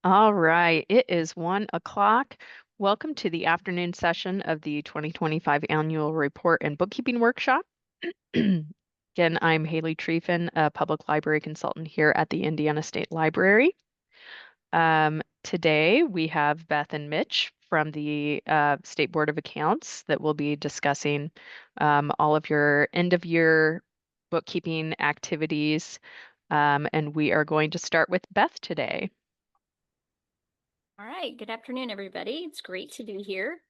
All right, it is 1 o'clock. Welcome to the afternoon session of the 2025 Annual Report and Bookkeeping Workshop. Again, I'm Haley Trefen, a public library consultant here at the Indiana State Library. Today we have Beth and Mitch from the State Board of Accounts that will be discussing all of your end of year bookkeeping activities. And we are going to start with Beth today. All right. Good afternoon, everybody. It's great to be here.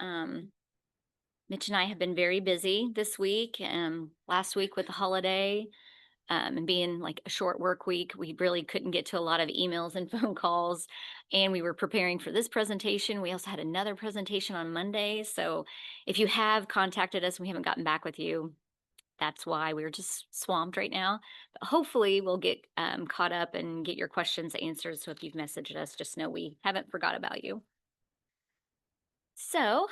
Mitch and I have been very busy this week. Last week with the holiday and being like a short work week, we really couldn't get to a lot of emails and phone calls. And we were preparing for this presentation. We also had another presentation on Monday. So if you have contacted us and we haven't gotten back with you, that's why we're just swamped right now. But hopefully, we'll get caught up and get your questions answered. So if you've messaged us, just know we haven't forgot about you. So,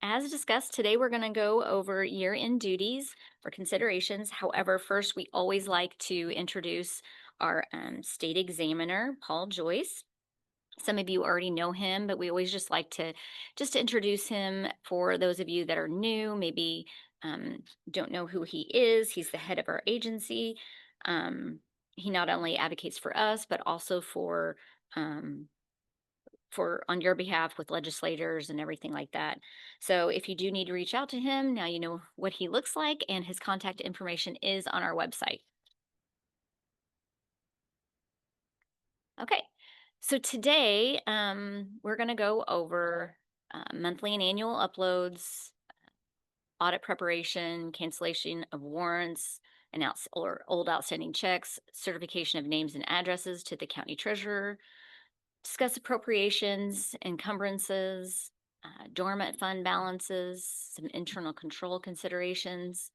as discussed, today we're going to go over year end duties for considerations. However, first, we always like to introduce our state examiner, Paul Joyce. Some of you already know him, but we always just introduce him for those of you that are new, maybe don't know who he is. He's the head of our agency. He not only advocates for us, but also um, for on your behalf with legislators and everything like that. So if you do need to reach out to him, now you know what he looks like, and his contact information is on our website. Okay, so today we're going to go over monthly and annual uploads, audit preparation, cancellation of warrants, and or old outstanding checks, certification of names and addresses to the county treasurer, discuss appropriations, encumbrances, dormant fund balances, some internal control considerations,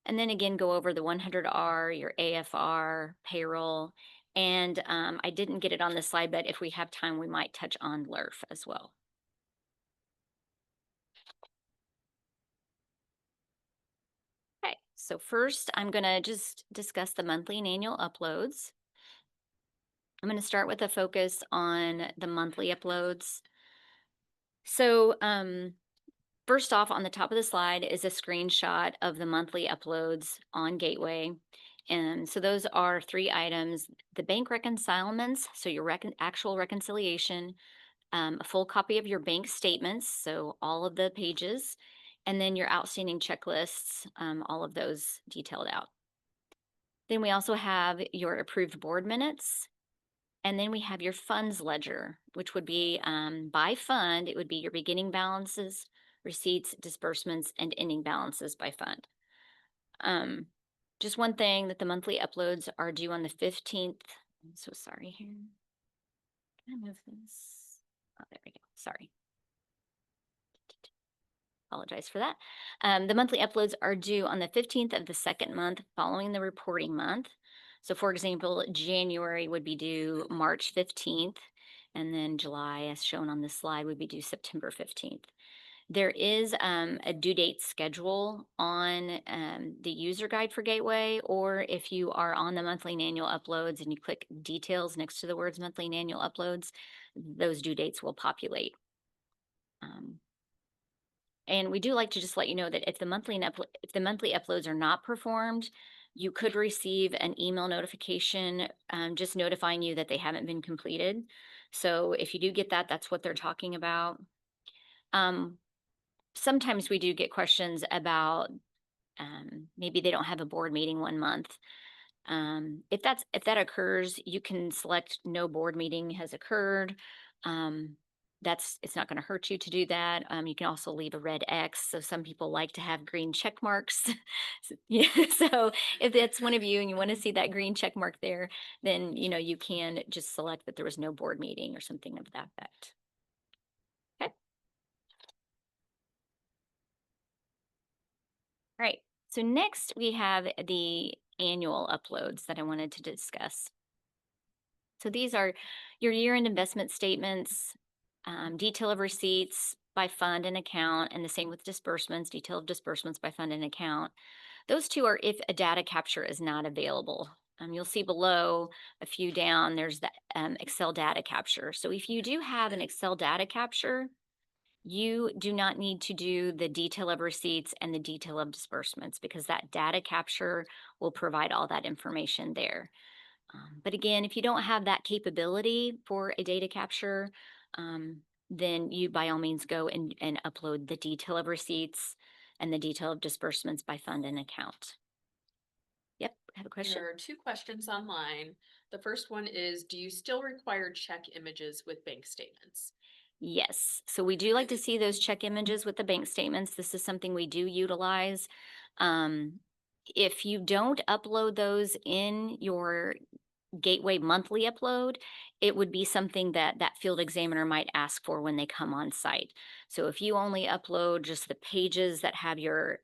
and then again go over the 100R, your AFR, payroll, and I didn't get it on the slide, but if we have time, we might touch on LERF as well. Okay, so first I'm going to just discuss the monthly and annual uploads. I'm going to start with a focus on the monthly uploads. So, first off, on the top of the slide is a screenshot of the monthly uploads on Gateway. And so those are 3 items: the bank reconcilements, so your actual reconciliation, a full copy of your bank statements, so all of the pages, and then your outstanding checklists, all of those detailed out. Then we also have your approved board minutes. And then we have your funds ledger, which would be by fund, it would be your beginning balances, receipts, disbursements, and ending balances by fund. Just one thing, that the monthly uploads are due on the 15th. I'm so sorry here. Can I move this? Oh, there we go. Sorry. Apologize for that. The monthly uploads are due on the 15th of the second month following the reporting month. So, for example, January would be due March 15th, and then July, as shown on this slide, would be due September 15th. There is a due date schedule on the user guide for Gateway, or if you are on the monthly and annual uploads and you click details next to the words monthly and annual uploads, those due dates will populate. And we do like to just let you know that if the monthly uploads are not performed, you could receive an email notification just notifying you that they haven't been completed. So if you do get that, that's what they're talking about. Sometimes we do get questions about maybe they don't have a board meeting one month. If that occurs, you can select no board meeting has occurred. It's not going to hurt you to do that. You can also leave a red X. So some people like to have green check marks. Yeah. So if that's one of you and you want to see that green check mark there, then you can just select that there was no board meeting or something of that effect. Okay. All right. So next we have the annual uploads that I wanted to discuss. So these are your year-end investment statements, detail of receipts by fund and account, and the same with disbursements, detail of disbursements by fund and account. Those two are if a data capture is not available. You'll see below a few down, there's the Excel data capture. So if you do have an Excel data capture, you do not need to do the detail of receipts and the detail of disbursements because that data capture will provide all that information there. But again, if you don't have that capability for a data capture, then you by all means go and upload the detail of receipts and the detail of disbursements by fund and account. Yep, I have a question. There are two questions online. The first one is, do you still require check images with bank statements? Yes. So we do like to see those check images with the bank statements. This is something we do utilize. Um, if you don't upload those in your Gateway monthly upload, it would be something that that field examiner might ask for when they come on site. So if you only upload just the pages that have your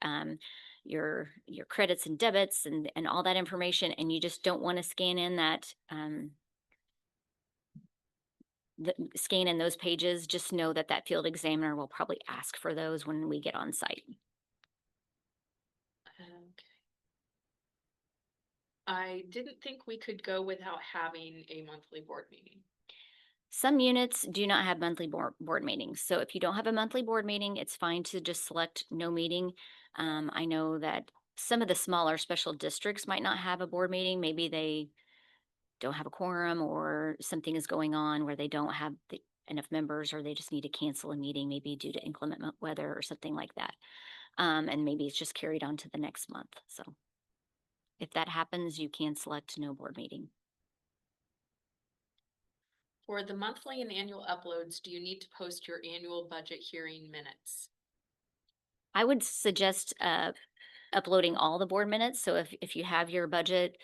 credits and debits and all that information, and you just don't want to scan in that scan in those pages, just know that that field examiner will probably ask for those when we get on site. Okay. I didn't think we could go without having a monthly board meeting. Some units do not have monthly board meetings. So if you don't have a monthly board meeting, it's fine to just select no meeting. I know that some of the smaller special districts might not have a board meeting. Maybe they don't have a quorum or something is going on where they don't have enough members or they just need to cancel a meeting, maybe due to inclement weather or something like that. And maybe it's just carried on to the next month. So if that happens, you can select no board meeting. For the monthly and annual uploads, do you need to post your annual budget hearing minutes? I would suggest uploading all the board minutes. So if you have your budget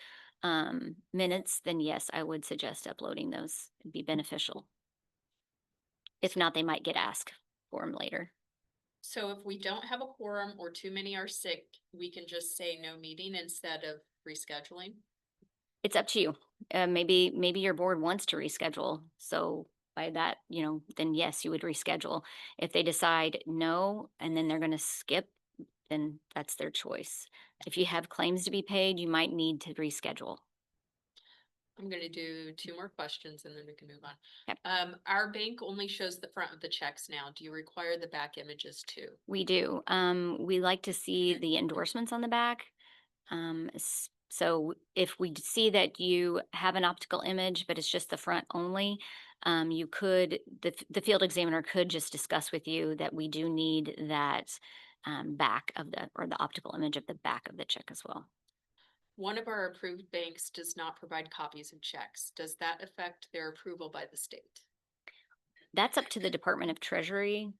minutes, then yes, I would suggest uploading those. It'd be beneficial. If not, they might get asked for them later. So if we don't have a quorum or too many are sick, we can just say no meeting instead of rescheduling? It's up to you. Maybe your board wants to reschedule. So by that, then yes, you would reschedule. If they decide no, and then they're going to skip, then that's their choice. If you have claims to be paid, you might need to reschedule. I'm gonna do two more questions and then we can move on. Okay. Our bank only shows the front of the checks now. Do you require the back images too? We do. We like to see the endorsements on the back. So if we see that you have an optical image, but it's just the front only, you could, the field examiner could just discuss with you that we do need that back of or the optical image of the back of the check as well. One of our approved banks does not provide copies of checks. Does that affect their approval by the state? That's up to the Department of Treasury.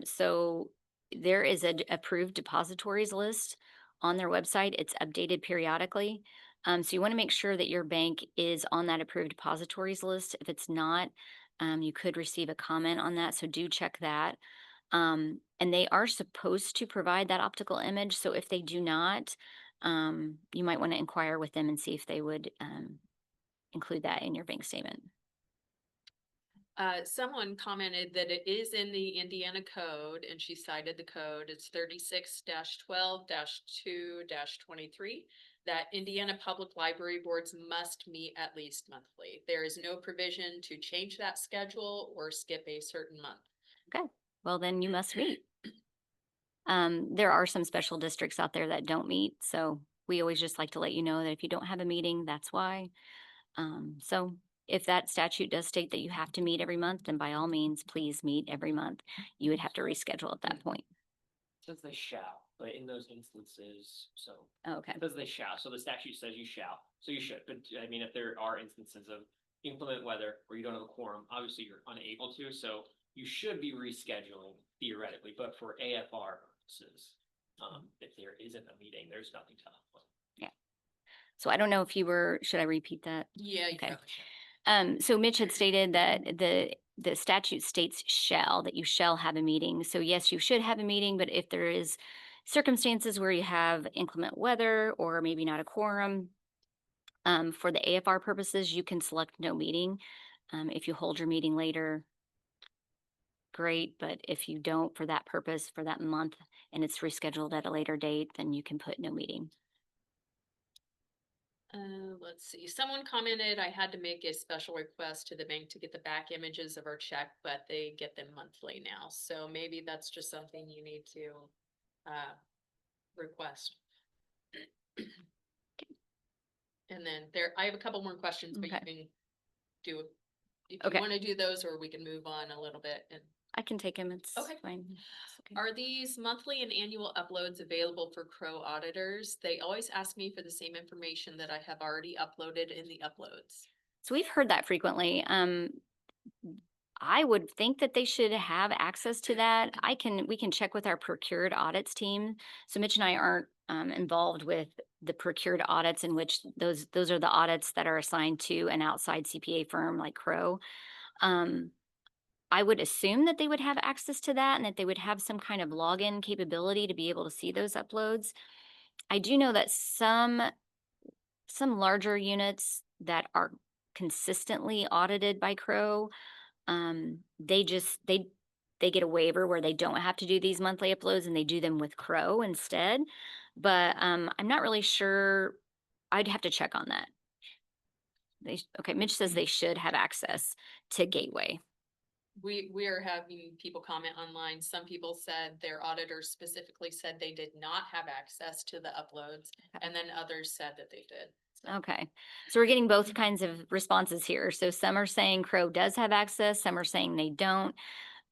So there is an approved depositories list on their website. It's updated periodically. So you want to make sure that your bank is on that approved depositories list. If it's not, you could receive a comment on that. So do check that. And they are supposed to provide that optical image. So if they do not, you might want to inquire with them and see if they would include that in your bank statement. Someone commented that it is in the Indiana code and she cited the code. It's 36-12-2-23 that Indiana Public Library boards must meet at least monthly. There is no provision to change that schedule or skip a certain month. Okay, well then you must meet. There are some special districts out there that don't meet, so we always just like to let you know that if you don't have a meeting, that's why. So if that statute does state that you have to meet every month, then by all means, please meet every month. You would have to reschedule at that point. Says they shall, but in those instances, so. Oh, okay. It says they shall, so the statute says you shall, so you should, but I mean, if there are instances of inclement weather where you don't have a quorum, obviously you're unable to, so you should be rescheduling theoretically, but for AFR purposes, if there isn't a meeting, there's nothing to upload. Yeah. So I don't know if you were, should I repeat that? Yeah, you Okay. probably should. So Mitch had stated that the statute states shall, that you shall have a meeting. So yes, you should have a meeting, but if there is circumstances where you have inclement weather or maybe not a quorum, for the AFR purposes, you can select no meeting. If you hold your meeting later, great, but if you don't for that purpose, for that month, and it's rescheduled at a later date, then you can put no meeting. Let's see. Someone commented I had to make a special request to the bank to get the back images of our check, but they get them monthly now. So maybe that's just something you need to request. And then I have a couple more questions, but you Okay. can do if you Okay. want to do those, or we can move on a little bit. And I can take him. It's Okay. fine. It's okay. are these monthly and annual uploads available for Crow auditors? They always ask me for the same information that I have already uploaded in the uploads. So we've heard that frequently. I would think that they should have access to that. We can check with our procured audits team. So Mitch and I aren't involved with the procured audits, in which those are the audits that are assigned to an outside CPA firm like Crow. I would assume that they would have access to that and that they would have some kind of login capability to be able to see those uploads. I do know that some larger units that are consistently audited by Crow, they get a waiver where they don't have to do these monthly uploads and they do them with Crow instead. But I'm not really sure. I'd have to check on that. Okay, Mitch says they should have access to Gateway. We are having people comment online. Some people said their auditors specifically said they did not have access to the uploads, and then others said that they did. So. Okay. So we're getting both kinds of responses here. So some are saying Crow does have access, some are saying they don't.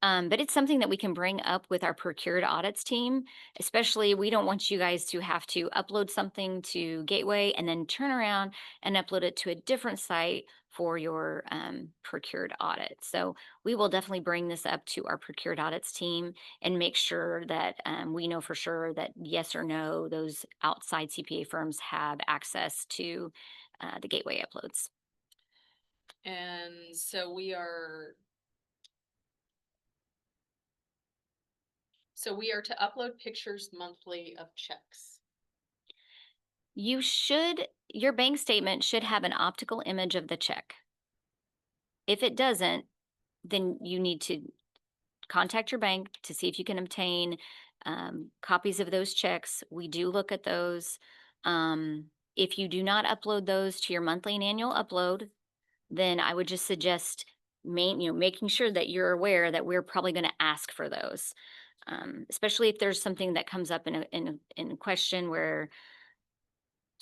But it's something that we can bring up with our procured audits team. Especially, we don't want you guys to have to upload something to Gateway and then turn around and upload it to a different site for your procured audit. So we will definitely bring this up to our procured audits team and make sure that we know for sure that yes or no, those outside CPA firms have access to the Gateway uploads. And so we are to upload pictures monthly of checks. Your bank statement should have an optical image of the check. If it doesn't, then you need to contact your bank to see if you can obtain copies of those checks. We do look at those. If you do not upload those to your monthly and annual upload, then I would just suggest making sure that you're aware that we're probably going to ask for those, especially if there's something that comes up in a question where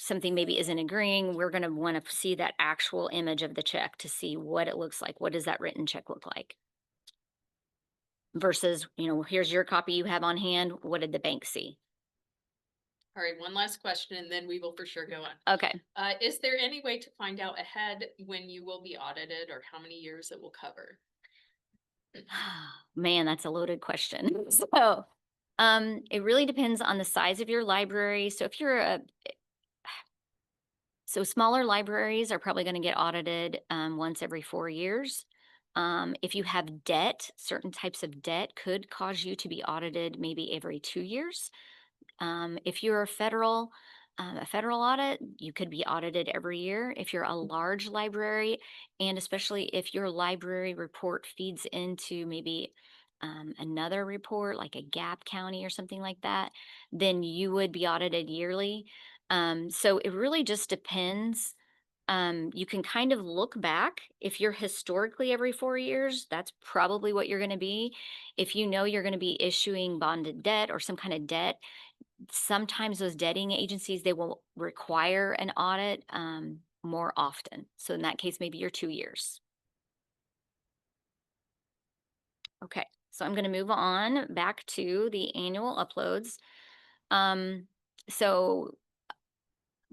something maybe isn't agreeing. We're going to want to see that actual image of the check to see what it looks like. What does that written check look like? Versus, here's your copy you have on hand. What did the bank see? All right, one last question, and then we will for sure go on. Okay. Is there any way to find out ahead when you will be audited or how many years it will cover? Man, that's a loaded question. So, it really depends on the size of your library. So if you're so smaller libraries are probably going to get audited once every 4 years. If you have debt, certain types of debt could cause you to be audited maybe every 2 years. If you're a federal audit, you could be audited every year. If you're a large library, and especially if your library report feeds into maybe another report like a Gap County or something like that, then you would be audited yearly. So it really just depends. You can kind of look back. If you're historically every 4 years, that's probably what you're going to be. If you know you're going to be issuing bonded debt or some kind of debt, sometimes those debting agencies, they will require an audit more often. So in that case, maybe you're 2 years. Okay, so I'm going to move on back to the annual uploads. So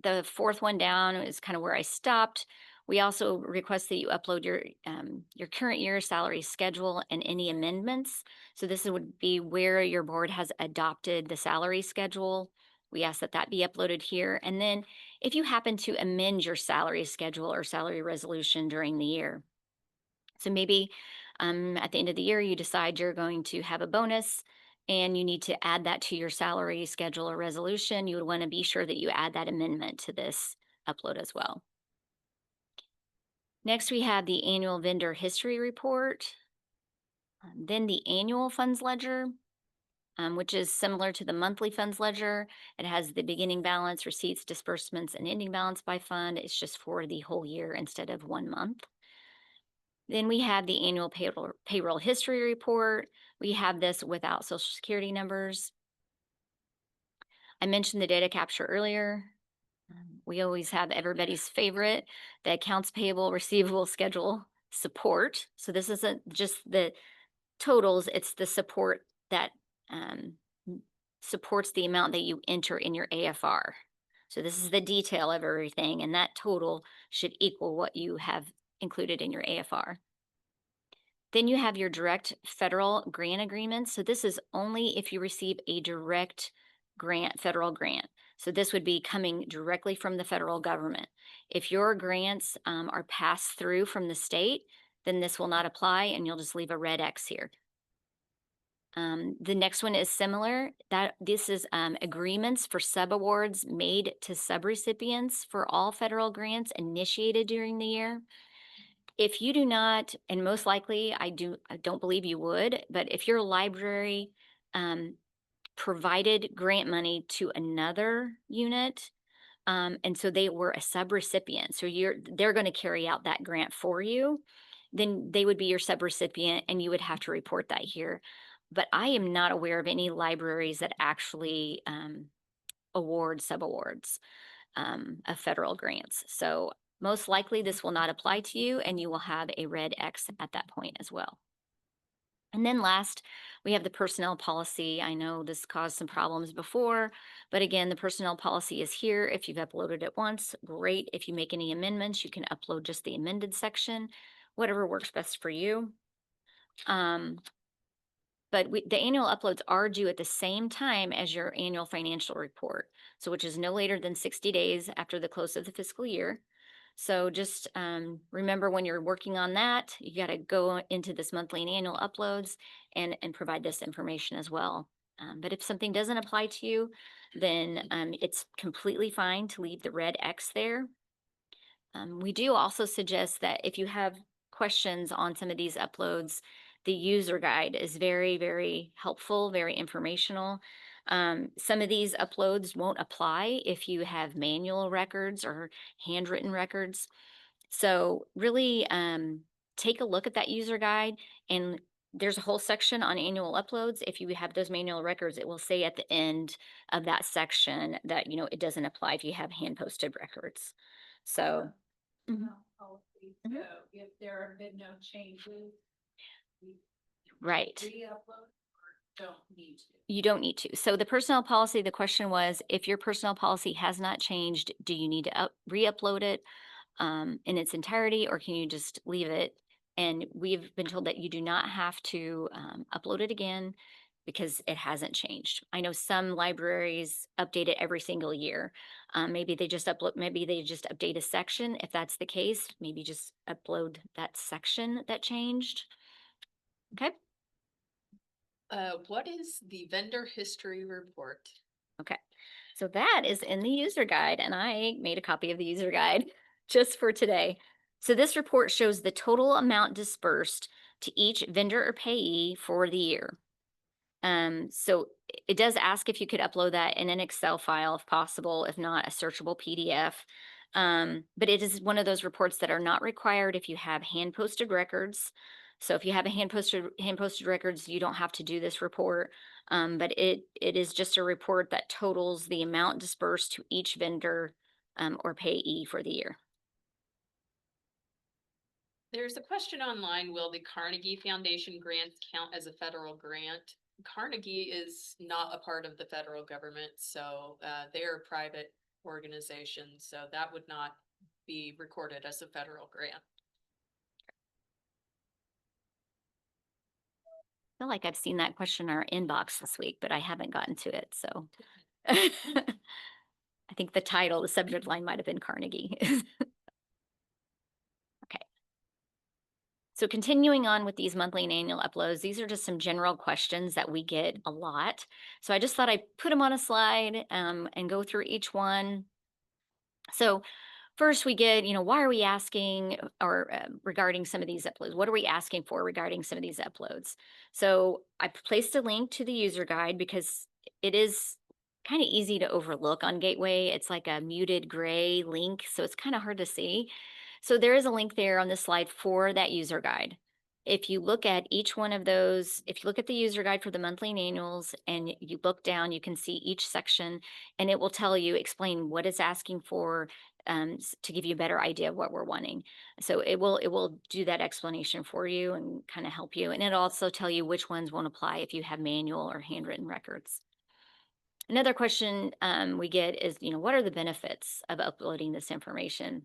the fourth one down is kind of where I stopped. We also request that you upload your current year salary schedule and any amendments. So this would be where your board has adopted the salary schedule. We ask that that be uploaded here. And then if you happen to amend your salary schedule or salary resolution during the year. So maybe at the end of the year, you decide you're going to have a bonus and you need to add that to your salary schedule or resolution. You would want to be sure that you add that amendment to this upload as well. Next, we have the annual vendor history report, then the annual funds ledger. which is similar to the monthly funds ledger. It has the beginning balance, receipts, disbursements, and ending balance by fund. It's just for the whole year instead of 1 month. Then we have the annual payroll history report. We have this without social security numbers. I mentioned the data capture earlier. We always have everybody's favorite, the accounts payable receivable schedule support. So this isn't just the totals, it's the support that um, supports the amount that you enter in your AFR. So this is the detail of everything, and that total should equal what you have included in your AFR. Then you have your direct federal grant agreements. So this is only if you receive a direct grant, federal grant. So this would be coming directly from the federal government. If your grants are passed through from the state, then this will not apply, and you'll just leave a red X here. The next one is similar. That this is agreements for subawards made to subrecipients for all federal grants initiated during the year. If you do not, and most likely I don't believe you would, but if your library provided grant money to another unit, and so they were a subrecipient, so they're going to carry out that grant for you, then they would be your subrecipient, and you would have to report that here. But I am not aware of any libraries that actually award subawards of federal grants. So most likely this will not apply to you, and you will have a red X at that point as well. And then last, we have the personnel policy. I know this caused some problems before, but again, the personnel policy is here. If you've uploaded it once, great. If you make any amendments, you can upload just the amended section, whatever works best for you. But the annual uploads are due at the same time as your annual financial report, so which is no later than 60 days after the close of the fiscal year. So just remember when you're working on that, you got to go into this monthly and annual uploads and provide this information as well. But if something doesn't apply to you, then it's completely fine to leave the red X there. We do also suggest that if you have questions on some of these uploads, the user guide is very, very helpful, very informational. Some of these uploads won't apply if you have manual records or handwritten records. So really take a look at that user guide, and there's a whole section on annual uploads. If you have those manual records, it will say at the end of that section that, it doesn't apply if you have hand posted records. So Mhm. Policy, Mhm. so if there have been no changes. we Right. Re-upload or don't need to. You don't need to. So the personnel policy, the question was, if your personnel policy has not changed, do you need to re-upload it in its entirety, or can you just leave it? And we've been told that you do not have to upload it again because it hasn't changed. I know some libraries update it every single year. Maybe they just update a section. If that's the case, maybe just upload that section that changed. Okay. What is the vendor history report? Okay. So that is in the user guide, and I made a copy of the user guide just for today. So this report shows the total amount dispersed to each vendor or payee for the year. So it does ask if you could upload that in an Excel file if possible, if not a searchable PDF. But it is one of those reports that are not required if you have hand posted records. So if you have a hand posted records, you don't have to do this report. But it is just a report that totals the amount dispersed to each vendor or payee for the year. There's a question online, will the Carnegie Foundation grants count as a federal grant? Carnegie is not a part of the federal government, so they're a private organization, so that would not be recorded as a federal grant. I feel like I've seen that question in our inbox this week, but I haven't gotten to it. So I think the title, the subject line might have been Carnegie. Okay. So continuing on with these monthly and annual uploads, these are just some general questions that we get a lot. So I just thought I'd put them on a slide and go through each one. So first we get, why are we asking or regarding some of these uploads? What are we asking for regarding some of these uploads? So I placed a link to the user guide because it is kind of easy to overlook on Gateway. It's like a muted gray link, so it's kind of hard to see. So there is a link there on the slide for that user guide. If you look at each one of those, if you look at the user guide for the monthly and annuals and you look down, you can see each section and it will tell you, explain what it's asking for, to give you a better idea of what we're wanting. So it will do that explanation for you and kind of help you. And it'll also tell you which ones won't apply if you have manual or handwritten records. Another question we get is, what are the benefits of uploading this information?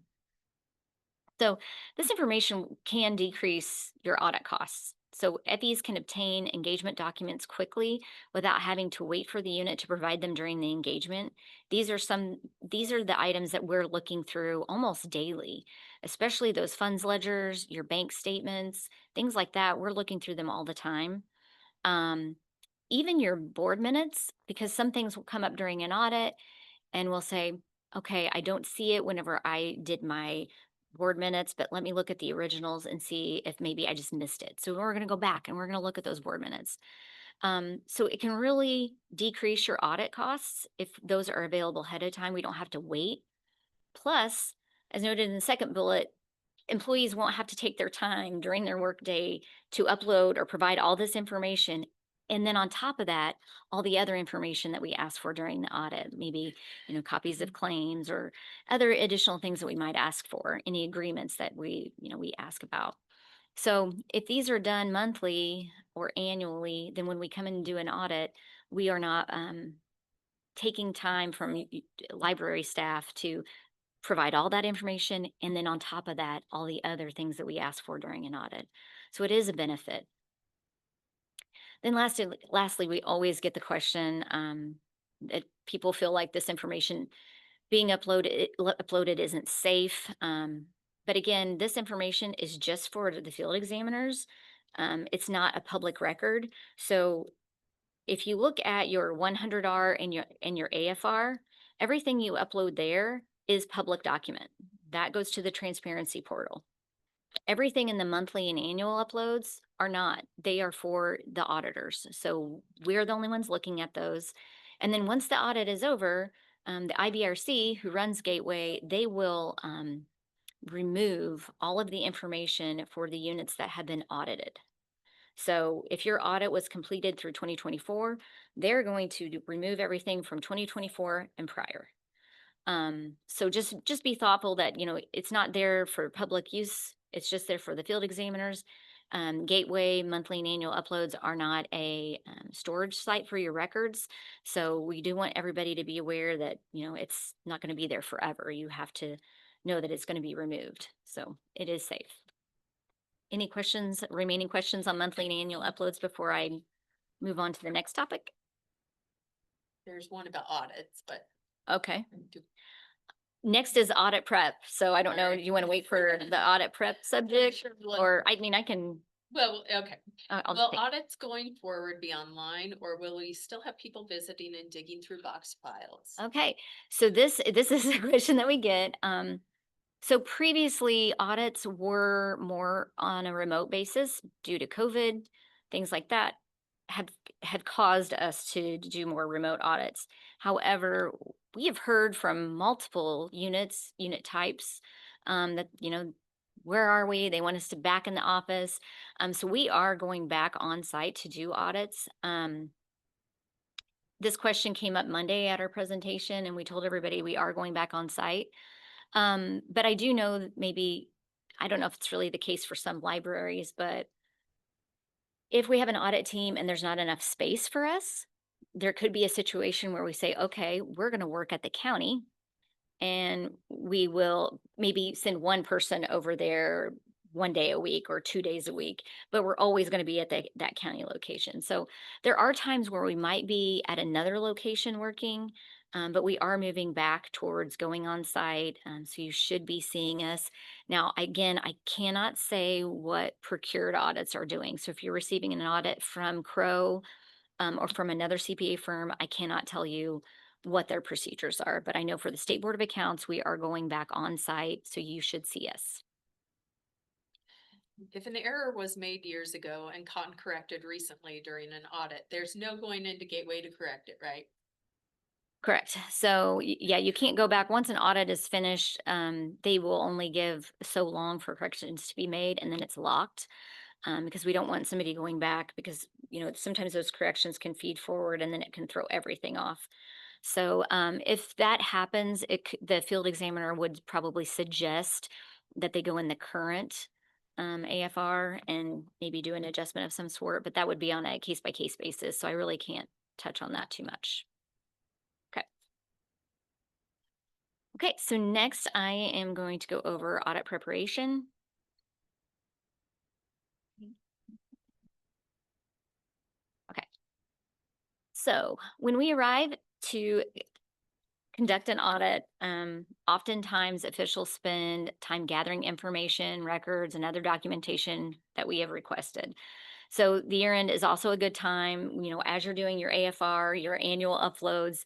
So this information can decrease your audit costs. So FEs can obtain engagement documents quickly without having to wait for the unit to provide them during the engagement. These are the items that we're looking through almost daily, especially those funds ledgers, your bank statements, things like that. We're looking through them all the time. Um, Even your board minutes, because some things will come up during an audit and we'll say, okay, I don't see it whenever I did my board minutes, but let me look at the originals and see if maybe I just missed it. So we're going to go back and we're going to look at those board minutes. So it can really decrease your audit costs if those are available ahead of time. We don't have to wait. Plus, as noted in the second bullet, employees won't have to take their time during their workday to upload or provide all this information. And then on top of that, all the other information that we ask for during the audit, maybe, copies of claims or other additional things that we might ask for, any agreements that we ask about. So if these are done monthly or annually, then when we come in and do an audit, we are not taking time from library staff to provide all that information, and then on top of that, all the other things that we ask for during an audit. So it is a benefit. Then lastly, we always get the question that people feel like this information being uploaded isn't safe. But again, this information is just for the field examiners. It's not a public record. So if you look at your 100R and your AFR, everything you upload there is public document. That goes to the transparency portal. Everything in the monthly and annual uploads are not. They are for the auditors. So we're the only ones looking at those. And then once the audit is over, the IBRC who runs Gateway, they will remove all of the information for the units that have been audited. So if your audit was completed through 2024, they're going to remove everything from 2024 and prior. So just be thoughtful that, it's not there for public use. It's just there for the field examiners. Gateway monthly and annual uploads are not a storage site for your records. So we do want everybody to be aware that, it's not going to be there forever. You have to know that it's going to be removed. So it is safe. Any remaining questions on monthly and annual uploads before I move on to the next topic? There's one about audits, but Okay. do- Next is audit prep. So I don't know, Alright. do you want to wait for the audit prep subject? Sure, well, Or, I mean, I can, well, okay. I'll Will think. audits going forward be online, or will we still have people visiting and digging through box files? Okay, so this is a question that we get. So previously audits were more on a remote basis due to COVID, things like that had caused us to do more remote audits. However, we have heard from multiple unit types that, where are we? They want us to back in the office. So we are going back on site to do audits. This question came up Monday at our presentation, and we told everybody we are going back on site. But I do know that maybe, I don't know if it's really the case for some libraries, but if we have an audit team and there's not enough space for us, there could be a situation where we say, okay, we're going to work at the county and we will maybe send one person over there 1 day a week or 2 days a week, but we're always going to be at that county location. So there are times where we might be at another location working, but we are moving back towards going on site. So you should be seeing us. Now, again, I cannot say what procured audits are doing. So if you're receiving an audit from Crow or from another CPA firm, I cannot tell you what their procedures are. But I know for the State Board of Accounts, we are going back on site, so you should see us. If an error was made years ago and caught and corrected recently during an audit, there's no going into Gateway to correct it, right? Correct. So yeah, you can't go back. Once an audit is finished, they will only give so long for corrections to be made, and then it's locked. Because we don't want somebody going back, because sometimes those corrections can feed forward and then it can throw everything off. So if that happens, the field examiner would probably suggest that they go in the current AFR and maybe do an adjustment of some sort, but that would be on a case by case basis. So I really can't touch on that too much. Okay. Okay, so next I am going to go over audit preparation. Okay. So when we arrive to conduct an audit, oftentimes officials spend time gathering information, records, and other documentation that we have requested. So the year end is also a good time, as you're doing your AFR, your annual uploads,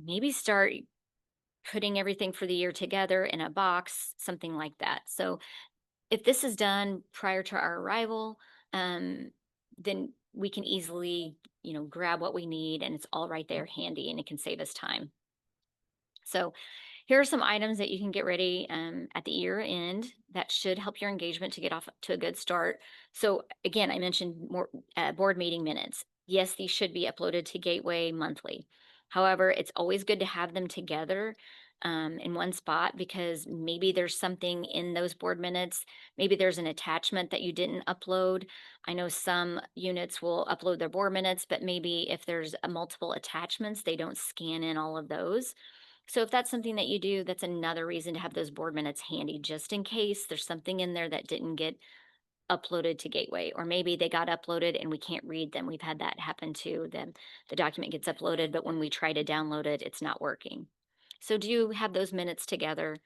maybe start putting everything for the year together in a box, something like that. So if this is done prior to our arrival, then we can easily, grab what we need and it's all right there handy and it can save us time. So here are some items that you can get ready at the year end that should help your engagement to get off to a good start. So again, I mentioned more board meeting minutes. Yes, these should be uploaded to Gateway monthly. However, it's always good to have them together in one spot, because maybe there's something in those board minutes. Maybe there's an attachment that you didn't upload. I know some units will upload their board minutes, but maybe if there's multiple attachments, they don't scan in all of those. So if that's something that you do, that's another reason to have those board minutes handy, just in case there's something in there that didn't get uploaded to Gateway, or maybe they got uploaded and we can't read them. We've had that happen too. The document gets uploaded, but when we try to download it, it's not working. So do you have those minutes together?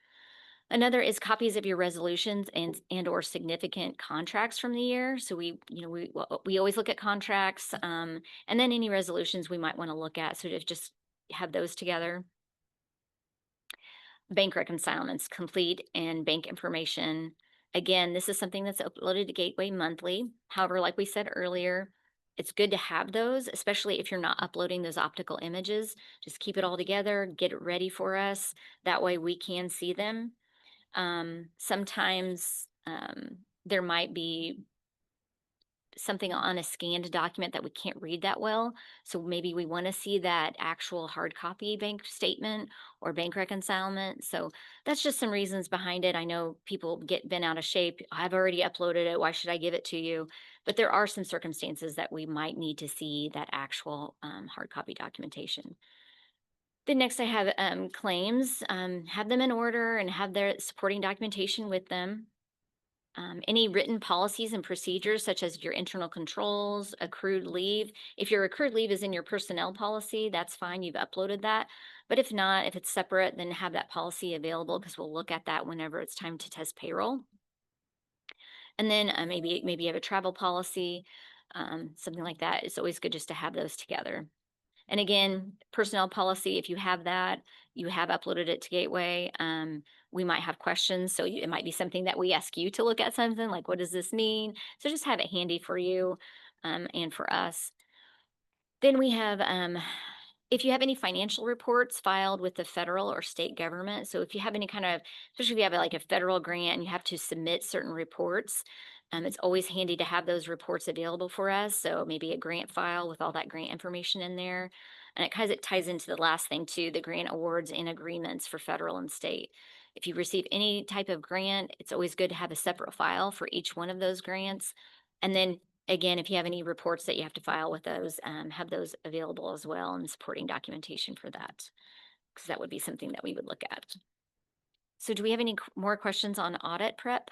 Another is copies of your resolutions and or significant contracts from the year. So we always look at contracts, and then any resolutions we might want to look at. So to just have those together. Bank reconcilements, complete and bank information. Again, this is something that's uploaded to Gateway monthly. However, like we said earlier, it's good to have those, especially if you're not uploading those optical images. Just keep it all together, get it ready for us. That way we can see them. Sometimes there might be something on a scanned document that we can't read that well. So maybe we want to see that actual hard copy bank statement or bank reconcilement. So that's just some reasons behind it. I know people get bent out of shape. I've already uploaded it. Why should I give it to you? But there are some circumstances that we might need to see that actual hard copy documentation. Then next I have claims, have them in order and have their supporting documentation with them. Any written policies and procedures, such as your internal controls, accrued leave. If your accrued leave is in your personnel policy, that's fine. You've uploaded that. But if not, if it's separate, then have that policy available, because we'll look at that whenever it's time to test payroll. And then maybe you have a travel policy, something like that. It's always good just to have those together. And again, personnel policy, if you have that, you have uploaded it to Gateway, we might have questions. So it might be something that we ask you to look at, something like, what does this mean? So just have it handy for you and for us. Then we have, if you have any financial reports filed with the federal or state government. So if you have any kind of, especially if you have like a federal grant and you have to submit certain reports, it's always handy to have those reports available for us. So maybe a grant file with all that grant information in there. And it ties into the last thing too, the grant awards and agreements for federal and state. If you receive any type of grant, it's always good to have a separate file for each one of those grants. And then again, if you have any reports that you have to file with those, have those available as well, and supporting documentation for that, because that would be something that we would look at. So do we have any more questions on audit prep?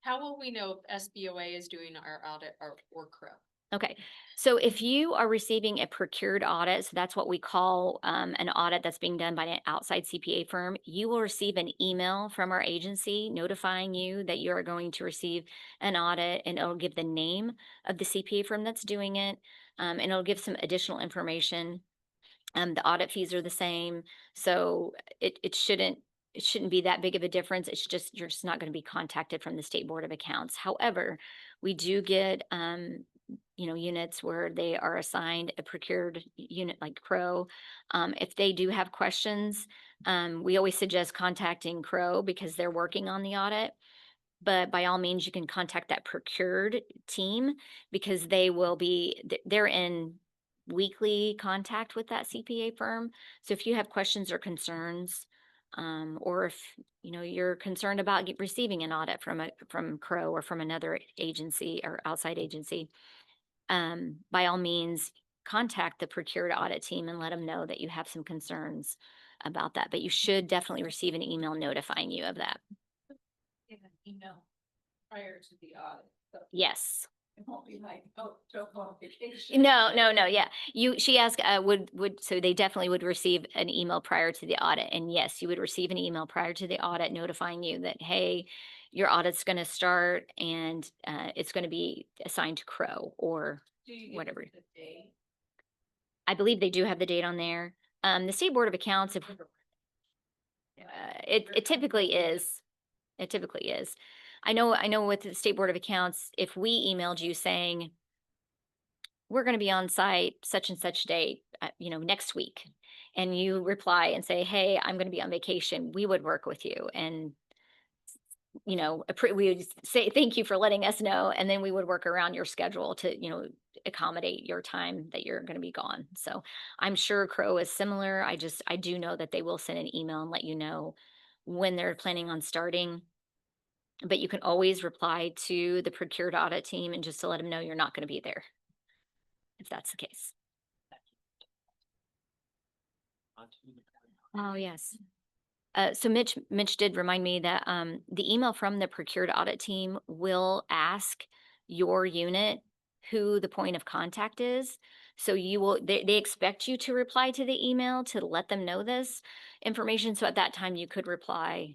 How will we know if SBOA is doing our audit or CRO? Okay, so if you are receiving a procured audit, so that's what we call an audit that's being done by an outside CPA firm, you will receive an email from our agency notifying you that you are going to receive an audit, and it'll give the name of the CPA firm that's doing it, and it'll give some additional information. The audit fees are the same, so it shouldn't be that big of a difference. It's just you're just not going to be contacted from the State Board of Accounts. However, we do get units where they are assigned a procured unit like Crow. If they do have questions, we always suggest contacting Crow because they're working on the audit. But by all means, you can contact that procured team because they're in weekly contact with that CPA firm. So if you have questions or concerns, or if you're concerned about receiving an audit from Crow or from another agency or outside agency, by all means, contact the procured audit team and let them know that you have some concerns about that. But you should definitely receive an email notifying you of that. In an email prior to the audit, so Yes. it won't be like, oh, don't go on vacation. No, yeah. She asked, so they definitely would receive an email prior to the audit. And yes, you would receive an email prior to the audit notifying you that, hey, your audit's going to start and it's going to be assigned to Crow or Do you give whatever. us the date? I believe they do have the date on there. The State Board of Accounts, it typically is. It typically is. I know with the State Board of Accounts, if we emailed you saying, we're going to be on site such and such date, next week. And you reply and say, hey, I'm going to be on vacation. We would work with you. And, we would say, thank you for letting us know. And then we would work around your schedule to, accommodate your time that you're going to be gone. So I'm sure Crow is similar. I do know that they will send an email and let you know when they're planning on starting. But you can always reply to the procured audit team and just to let them know you're not going to be there, if that's the case. Oh, yes. So Mitch did remind me that the email from the procured audit team will ask your unit who the point of contact is. So they expect you to reply to the email to let them know this information. So at that time you could reply,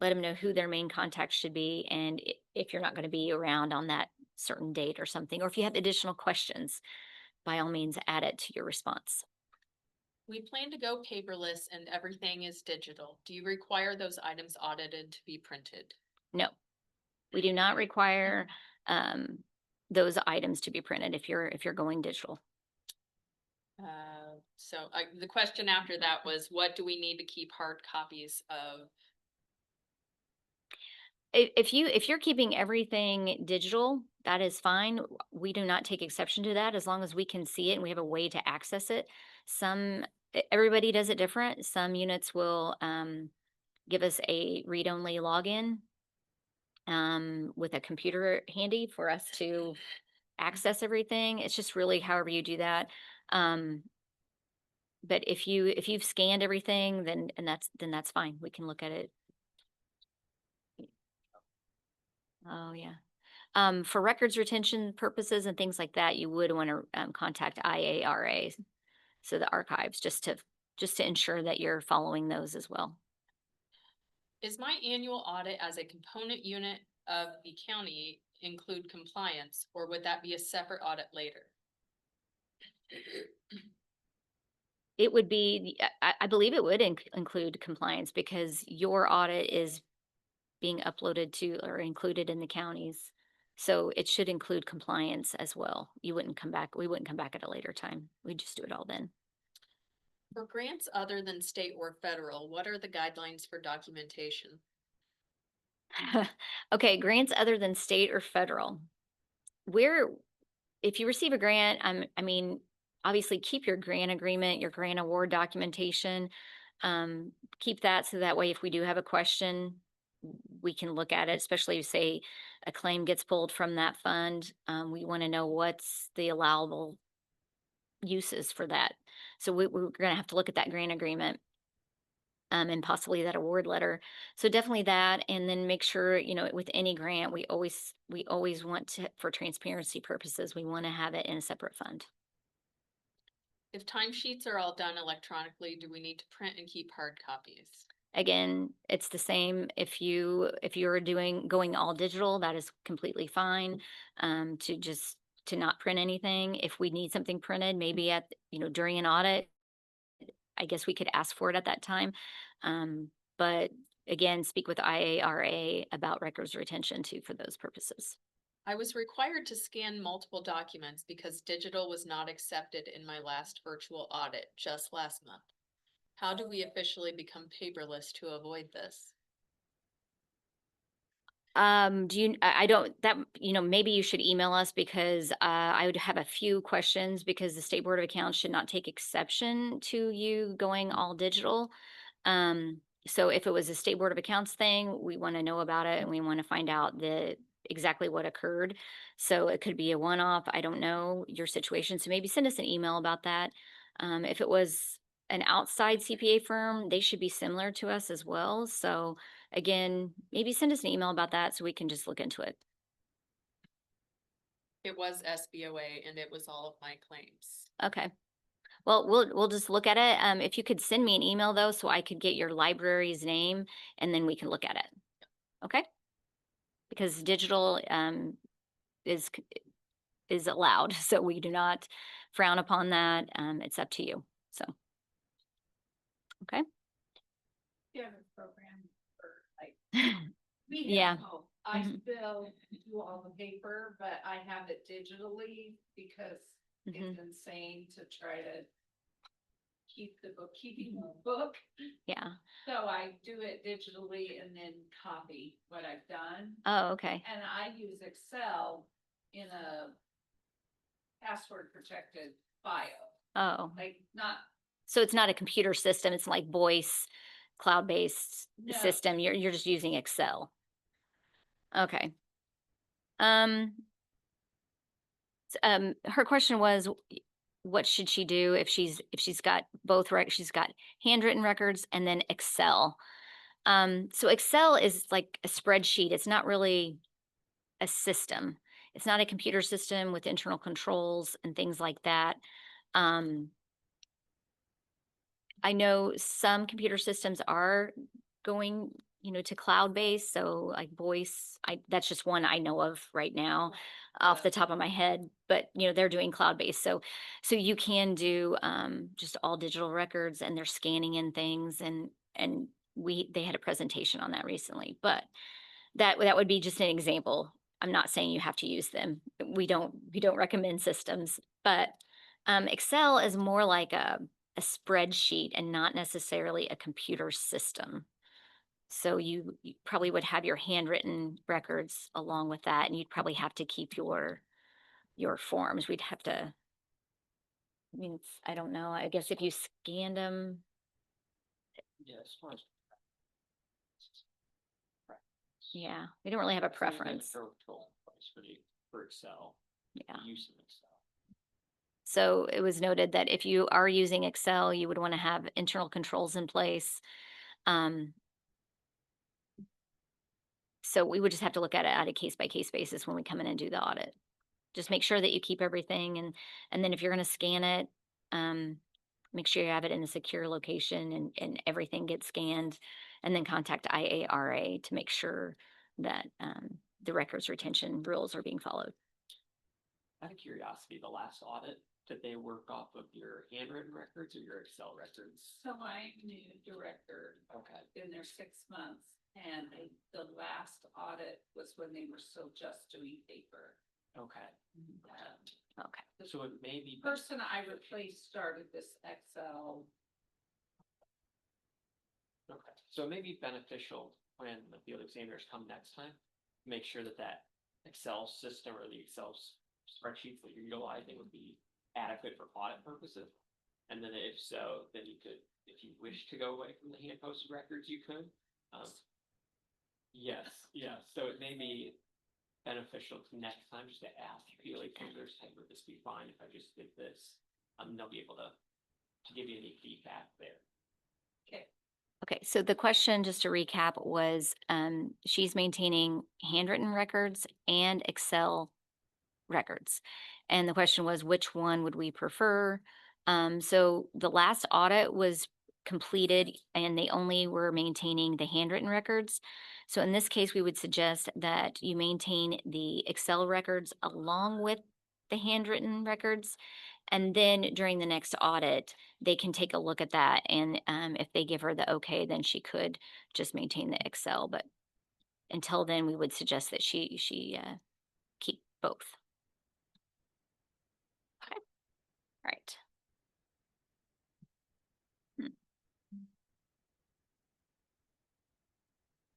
let them know who their main contact should be, and if you're not going to be around on that certain date or something, or if you have additional questions, by all means add it to your response. We plan to go paperless and everything is digital. Do you require those items audited to be printed? No, we do not require those items to be printed if you're going digital. The question after that was, what do we need to keep hard copies of? If you're keeping everything digital, that is fine. We do not take exception to that as long as we can see it and we have a way to access it. Everybody does it different. Some units will give us a read-only login with a computer handy for us to access everything. It's just really however you do that. But if you've scanned everything, then that's fine. We can look at it. Oh yeah. For records retention purposes and things like that, you would want to contact IARA, so the archives, just to ensure that you're following those as well. Is my annual audit as a component unit of the county include compliance, or would that be a separate audit later? It would be, I believe it would include compliance because your audit is being uploaded to or included in the counties. So it should include compliance as well. We wouldn't come back at a later time. We'd just do it all then. For grants other than state or federal, what are the guidelines for documentation? Okay, grants other than state or federal. If you receive a grant, obviously keep your grant agreement, your grant award documentation. Keep that so that way if we do have a question, we can look at it, especially if, say, a claim gets pulled from that fund. We want to know what's the allowable uses for that. So we're going to have to look at that grant agreement. and possibly that award letter. So definitely that, and then make sure, with any grant, we always want to, for transparency purposes, we want to have it in a separate fund. If timesheets are all done electronically, do we need to print and keep hard copies? Again, it's the same. If you're going all digital, that is completely fine. To not print anything. If we need something printed, maybe during an audit, I guess we could ask for it at that time. But again, speak with IARA about records retention too for those purposes. I was required to scan multiple documents because digital was not accepted in my last virtual audit just last month. How do we officially become paperless to avoid this? Do you, I don't, that, maybe you should email us because I would have a few questions because the State Board of Accounts should not take exception to you going all digital. So if it was a State Board of Accounts thing, we want to know about it and we want to find out exactly what occurred. So it could be a one-off. I don't know your situation. So maybe send us an email about that. If it was an outside CPA firm, they should be similar to us as well. So again, maybe send us an email about that so we can just look into it. It was SBOA and it was all of my claims. Okay. Well, we'll just look at it. If you could send me an email though, so I could get your library's name and then we can look at it. Okay? Because digital is allowed, so we do not frown upon that. It's up to you. So, okay. You have a program for like, Yeah. I Mhm. still do all the paper, but I have it digitally because Mhm. it's insane to try to keep the bookkeeping book. Yeah. So I do it digitally and then copy what I've done. Oh, okay. And I use Excel in a password protected file, Oh, like not, so it's not a computer system. It's like voice, cloud-based No. system. You're just using Excel. Okay. Um, her question was, what should she do if she's got both, right? She's got handwritten records and then Excel. So Excel is like a spreadsheet. It's not really a system. It's not a computer system with internal controls and things like that. Um, I know some computer systems are going, to cloud-based, so like voice, that's just one I know of right now off the top of my head, but they're doing cloud-based. So you can do just all digital records and they're scanning in things and they had a presentation on that recently, but that would be just an example. I'm not saying you have to use them. We don't recommend systems, but Excel is more like a spreadsheet and not necessarily a computer system. So you probably would have your handwritten records along with that, and you'd probably have to keep your forms. We'd have to. I mean, I don't know. I guess if you scanned them, Yeah, as far as. yeah, we don't really have a As long as they have preference. a control place for Excel, Yeah. the use of Excel. So it was noted that if you are using Excel, you would want to have internal controls in place. Um, so we would just have to look at it on a case by case basis when we come in and do the audit. Just make sure that you keep everything, and then if you're going to scan it, make sure you have it in a secure location and everything gets scanned, and then contact IARA to make sure that the records retention rules are being followed. Out of curiosity, the last audit, did they work off of your handwritten records or your Excel records? so my new director, Okay. been there 6 months. And the last audit was when they were still just doing paper. Okay. Okay. The So it may be. person I replaced started this Excel. Okay, so it may be beneficial when the field examiners come next time, make sure that Excel system or the Excel spreadsheets that you're utilizing would be adequate for audit purposes. And then if so, then you could, if you wish to go away from the hand posted records, you could. Yes, so it may be beneficial to next time just to ask field examiners, hey, would this be fine if I just did this? They'll be able to give you any feedback there. Okay. Okay, so the question, just to recap, was she's maintaining handwritten records and Excel records. And the question was, which one would we prefer? So the last audit was completed and they only were maintaining the handwritten records. So in this case, we would suggest that you maintain the Excel records along with the handwritten records. And then during the next audit, they can take a look at that. And if they give her the okay, then she could just maintain the Excel. But until then, we would suggest that she keep both. Okay. Right. Hmm.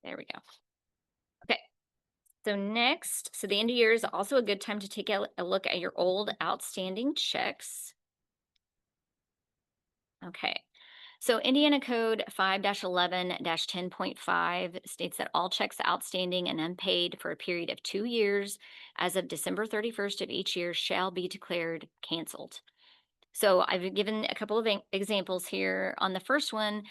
There we go. Okay. So next, so the end of year is also a good time to take a look at your old outstanding checks. Okay. So Indiana Code 5-11-10.5 states that all checks outstanding and unpaid for a period of 2 years as of December 31st of each year shall be declared canceled. So I've given a couple of examples here. On the first one,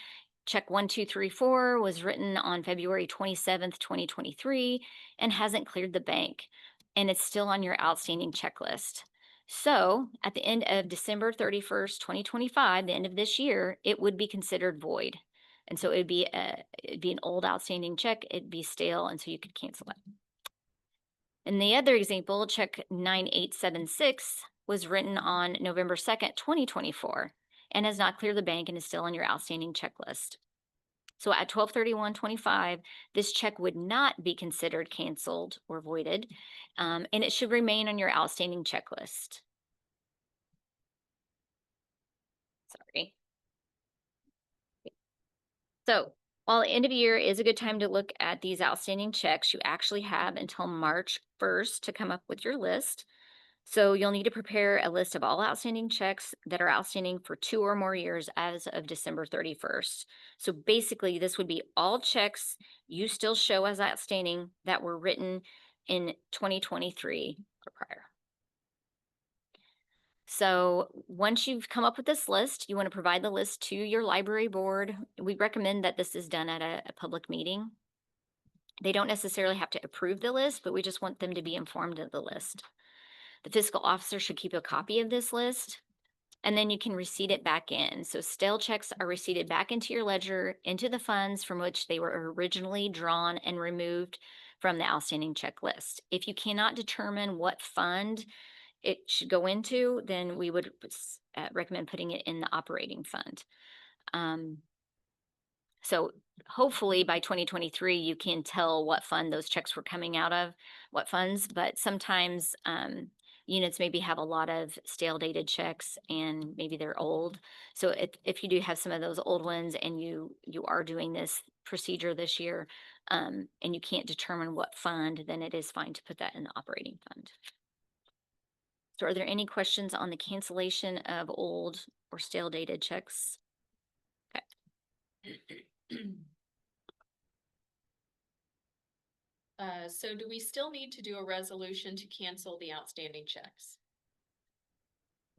check 1234 was written on February 27th, 2023, and hasn't cleared the bank, and it's still on your outstanding checklist. So at the end of December 31st, 2025, the end of this year, it would be considered void. And so it'd be an old outstanding check, it'd be stale, and so you could cancel it. In the other example, check 9876 was written on November 2nd, 2024, and has not cleared the bank and is still on your outstanding checklist. So at 12/31/25, this check would not be considered canceled or voided, and it should remain on your outstanding checklist. Sorry. So while end of year is a good time to look at these outstanding checks, you actually have until March 1st to come up with your list. So you'll need to prepare a list of all outstanding checks that are outstanding for 2 or more years as of December 31st. So basically, this would be all checks you still show as outstanding that were written in 2023 or prior. So once you've come up with this list, you want to provide the list to your library board. We recommend that this is done at a public meeting. They don't necessarily have to approve the list, but we just want them to be informed of the list. The fiscal officer should keep a copy of this list, and then you can receipt it back in. So stale checks are receipted back into your ledger, into the funds from which they were originally drawn and removed from the outstanding check list. If you cannot determine what fund it should go into, then we would recommend putting it in the operating fund. So hopefully by 2023, you can tell what fund those checks were coming out of, what funds, but sometimes units maybe have a lot of stale dated checks and maybe they're old. So if you do have some of those old ones and you are doing this procedure this year and you can't determine what fund, then it is fine to put that in the operating fund. So are there any questions on the cancellation of old or stale dated checks? So do we still need to do a resolution to cancel the outstanding checks?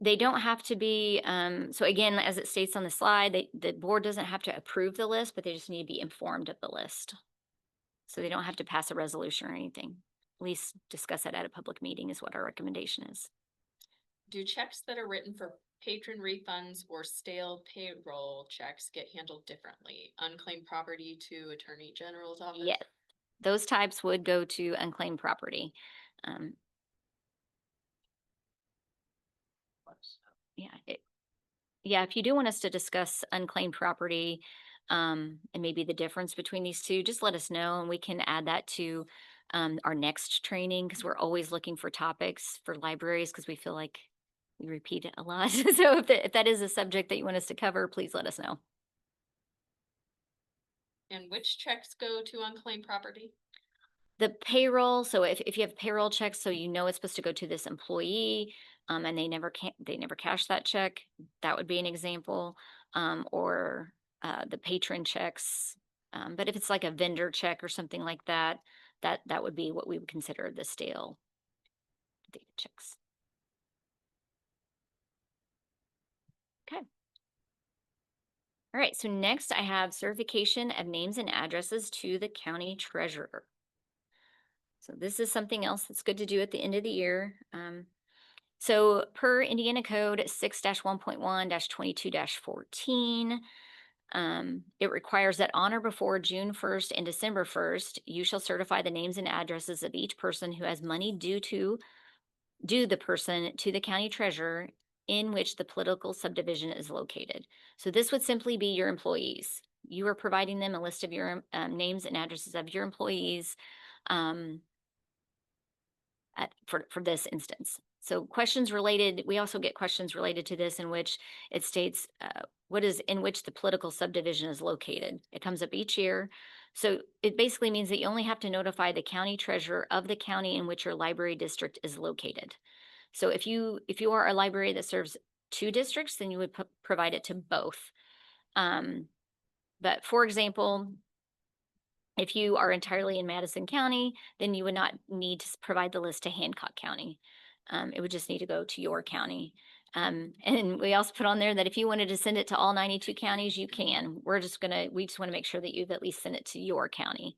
They don't have to be, so again, as it states on the slide, the board doesn't have to approve the list, but they just need to be informed of the list. So they don't have to pass a resolution or anything. At least discuss it at a public meeting is what our recommendation is. Do checks that are written for patron refunds or stale payroll checks get handled differently? Unclaimed property to Attorney General's office? Yes, those types would go to unclaimed property. Yeah, if you do want us to discuss unclaimed property, and maybe the difference between these two, just let us know and we can add that to our next training because we're always looking for topics for libraries because we feel like we repeat it a lot. So if that is a subject that you want us to cover, please let us know. And which checks go to unclaimed property? The payroll, so if you have payroll checks, so you know it's supposed to go to this employee, and they never cash that check, that would be an example. Or the patron checks. But if it's like a vendor check or something like that, that would be what we would consider the stale data checks. Okay. All right, so next I have certification of names and addresses to the county treasurer. So this is something else that's good to do at the end of the year. So per Indiana Code 6-1.1-22-14, it requires that on or before June 1st and December 1st, you shall certify the names and addresses of each person who has money due the person to the county treasurer in which the political subdivision is located. So this would simply be your employees. You are providing them a list of your names and addresses of your employees um, for this instance. So questions related, we also get questions related to this in which it states what is in which the political subdivision is located. It comes up each year. So it basically means that you only have to notify the county treasurer of the county in which your library district is located. So if you are a library that serves two districts, then you would provide it to both. But for example, if you are entirely in Madison County, then you would not need to provide the list to Hancock County. It would just need to go to your county. And we also put on there that if you wanted to send it to all 92 counties, you can. We just want to make sure that you've at least sent it to your county.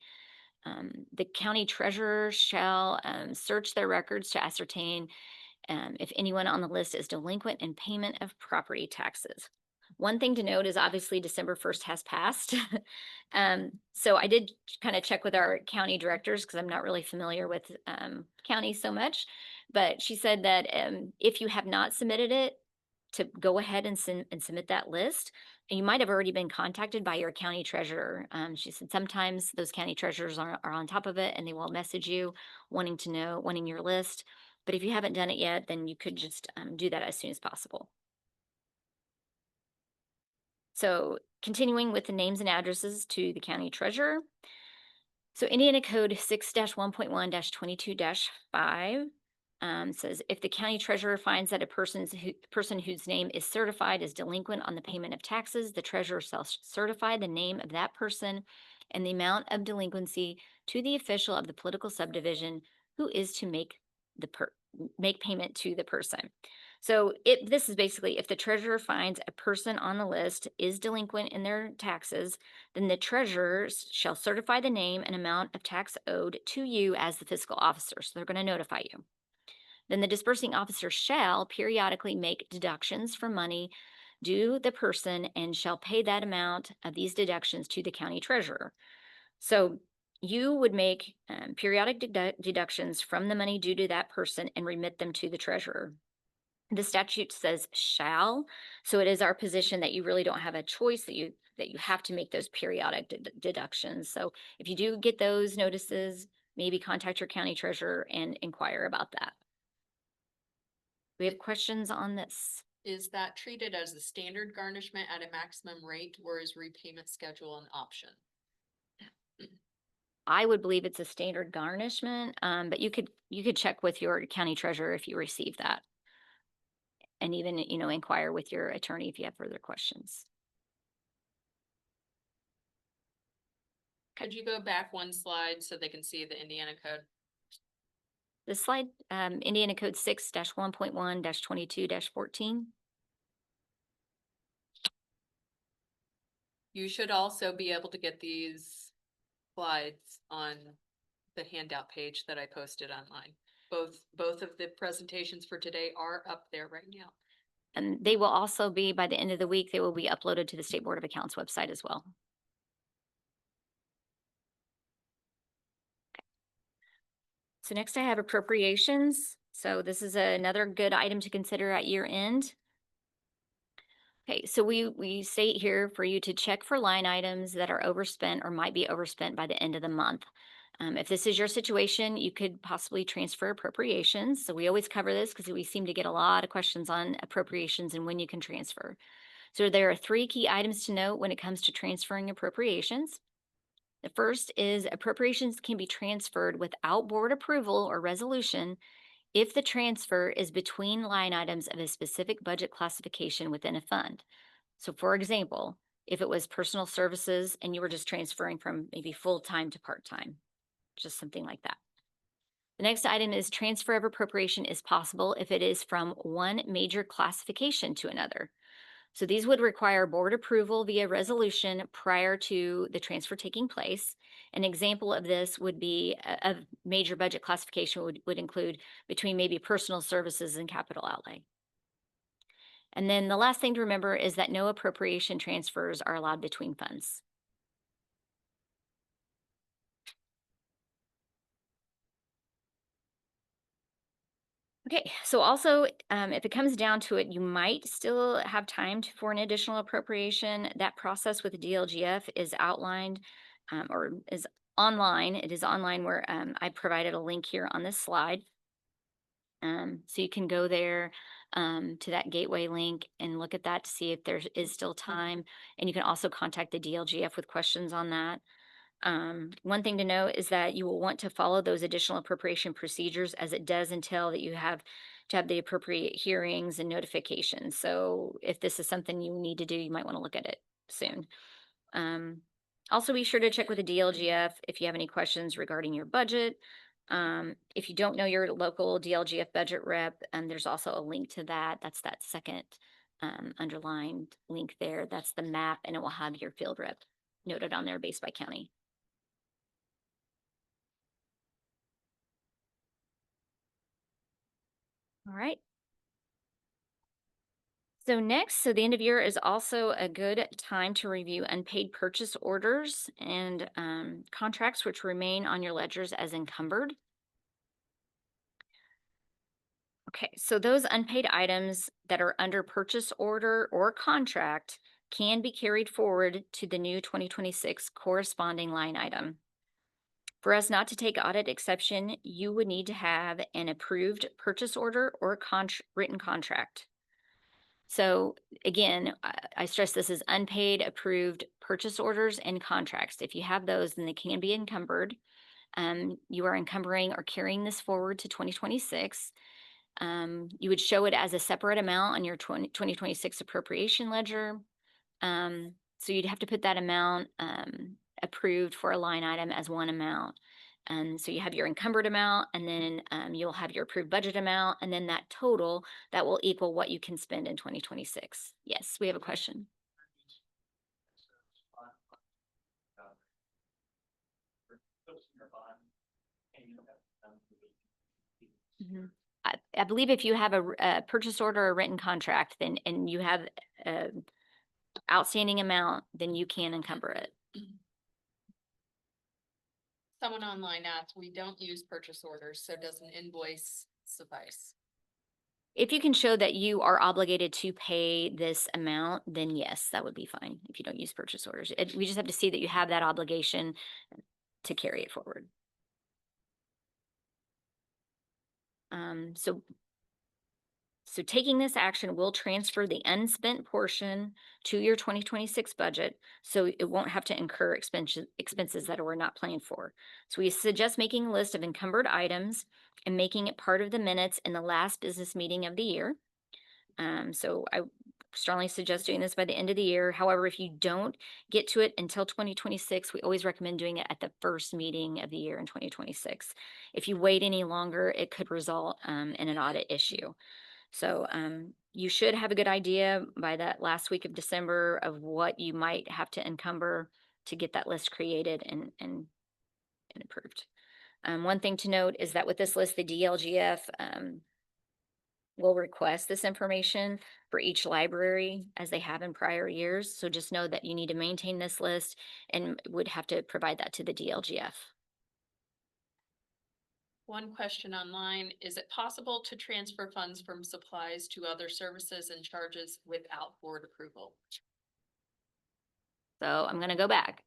The county treasurer shall search their records to ascertain if anyone on the list is delinquent in payment of property taxes. One thing to note is obviously December 1st has passed. So I did kind of check with our county directors because I'm not really familiar with counties so much. But she said that if you have not submitted it, to go ahead and submit that list. And you might have already been contacted by your county treasurer. She said sometimes those county treasurers are on top of it and they will message you wanting your list. But if you haven't done it yet, then you could just do that as soon as possible. So continuing with the names and addresses to the county treasurer. So Indiana Code 6-1.1-22-5 says if the county treasurer finds that a person whose name is certified is delinquent on the payment of taxes, the treasurer shall certify the name of that person and the amount of delinquency to the official of the political subdivision who is to make payment to the person. So this is basically if the treasurer finds a person on the list is delinquent in their taxes, then the treasurer shall certify the name and amount of tax owed to you as the fiscal officer. So they're going to notify you. Then the disbursing officer shall periodically make deductions from money due the person and shall pay that amount of these deductions to the county treasurer. So you would make periodic deductions from the money due to that person and remit them to the treasurer. The statute says shall, so it is our position that you really don't have a choice, that you have to make those periodic deductions. So if you do get those notices, maybe contact your county treasurer and inquire about that. We have questions on this. Is that treated as a standard garnishment at a maximum rate, or is repayment schedule an option? I would believe it's a standard garnishment, but you could check with your county treasurer if you receive that. And even, inquire with your attorney if you have further questions. Could you go back one slide so they can see the Indiana code? The slide, Indiana Code 6-1.1-22-14. You should also be able to get these slides on the handout page that I posted online. Both of the presentations for today are up there right now. And they will also be, by the end of the week, they will be uploaded to the State Board of Accounts website as well. So next I have appropriations. So this is another good item to consider at year end. Okay, so we state here for you to check for line items that are overspent or might be overspent by the end of the month. If this is your situation, you could possibly transfer appropriations. So we always cover this because we seem to get a lot of questions on appropriations and when you can transfer. So there are 3 key items to note when it comes to transferring appropriations. The first is appropriations can be transferred without board approval or resolution if the transfer is between line items of a specific budget classification within a fund. So for example, if it was personal services and you were just transferring from maybe full-time to part-time, just something like that. The next item is transfer of appropriation is possible if it is from one major classification to another. So these would require board approval via resolution prior to the transfer taking place. An example of this would be a major budget classification would include between maybe personal services and capital outlay. And then the last thing to remember is that no appropriation transfers are allowed between funds. Okay, so also, if it comes down to it, you might still have time for an additional appropriation. That process with the DLGF is outlined or is online. It is online where I provided a link here on this slide. So you can go there to that gateway link and look at that to see if there is still time. And you can also contact the DLGF with questions on that. One thing to note is that you will want to follow those additional appropriation procedures as it does entail that you have to have the appropriate hearings and notifications. So if this is something you need to do, you might want to look at it soon. Also be sure to check with the DLGF if you have any questions regarding your budget. If you don't know your local DLGF budget rep, and there's also a link to that. That's that second underlined link there. That's the map, and it will have your field rep noted on there based by county. All right. So next, so the end of year is also a good time to review unpaid purchase orders and contracts which remain on your ledgers as encumbered. Okay, so those unpaid items that are under purchase order or contract can be carried forward to the new 2026 corresponding line item. For us not to take audit exception, you would need to have an approved purchase order or written contract. So again, I stress this is unpaid, approved purchase orders and contracts. If you have those, then they can be encumbered. You are encumbering or carrying this forward to 2026. You would show it as a separate amount on your 2026 appropriation ledger. So you'd have to put that amount approved for a line item as one amount. And so you have your encumbered amount, and then you'll have your approved budget amount, and then that total that will equal what you can spend in 2026. Yes, we have a question. I believe if you have a purchase order or written contract, then and you have an outstanding amount, then you can encumber it. Someone online asked, we don't use purchase orders, so does an invoice suffice? If you can show that you are obligated to pay this amount, then yes, that would be fine if you don't use purchase orders. We just have to see that you have that obligation to carry it forward. So taking this action will transfer the unspent portion to your 2026 budget, so it won't have to incur expenses that we're not planned for. So we suggest making a list of encumbered items and making it part of the minutes in the last business meeting of the year. So I strongly suggest doing this by the end of the year. However, if you don't get to it until 2026, we always recommend doing it at the first meeting of the year in 2026. If you wait any longer, it could result in an audit issue. So you should have a good idea by that last week of December of what you might have to encumber to get that list created and approved. One thing to note is that with this list, the DLGF will request this information for each library as they have in prior years. So just know that you need to maintain this list and would have to provide that to the DLGF. One question online, is it possible to transfer funds from supplies to other services and charges without board approval? So I'm going to go back.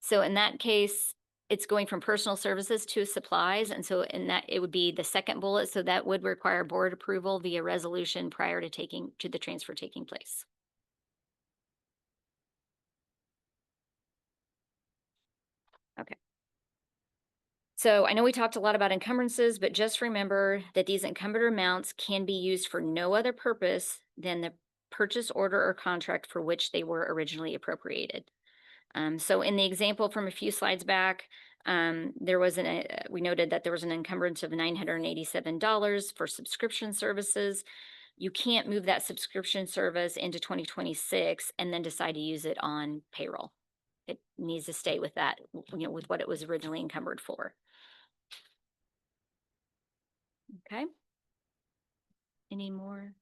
So in that case, it's going from personal services to supplies. And so in that, it would be the second bullet. So that would require board approval via resolution prior to the transfer taking place. Okay. So I know we talked a lot about encumbrances, but just remember that these encumbered amounts can be used for no other purpose than the purchase order or contract for which they were originally appropriated. So in the example from a few slides back, we noted that there was an encumbrance of $987 for subscription services. you can't move that subscription service into 2026 and then decide to use it on payroll. It needs to stay with that, with what it was originally encumbered for. Okay. Any more?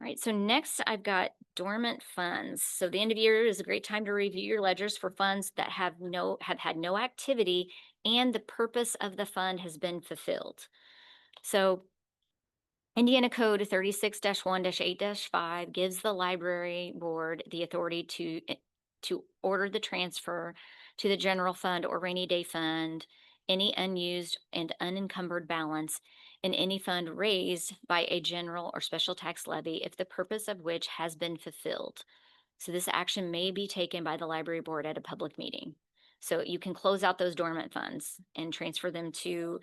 All right, so next I've got dormant funds. So the end of year is a great time to review your ledgers for funds that have had no activity and the purpose of the fund has been fulfilled. So Indiana Code 36-1-8-5 gives the library board the authority to order the transfer to the general fund or rainy day fund any unused and unencumbered balance in any fund raised by a general or special tax levy if the purpose of which has been fulfilled. So this action may be taken by the library board at a public meeting. So you can close out those dormant funds and transfer them to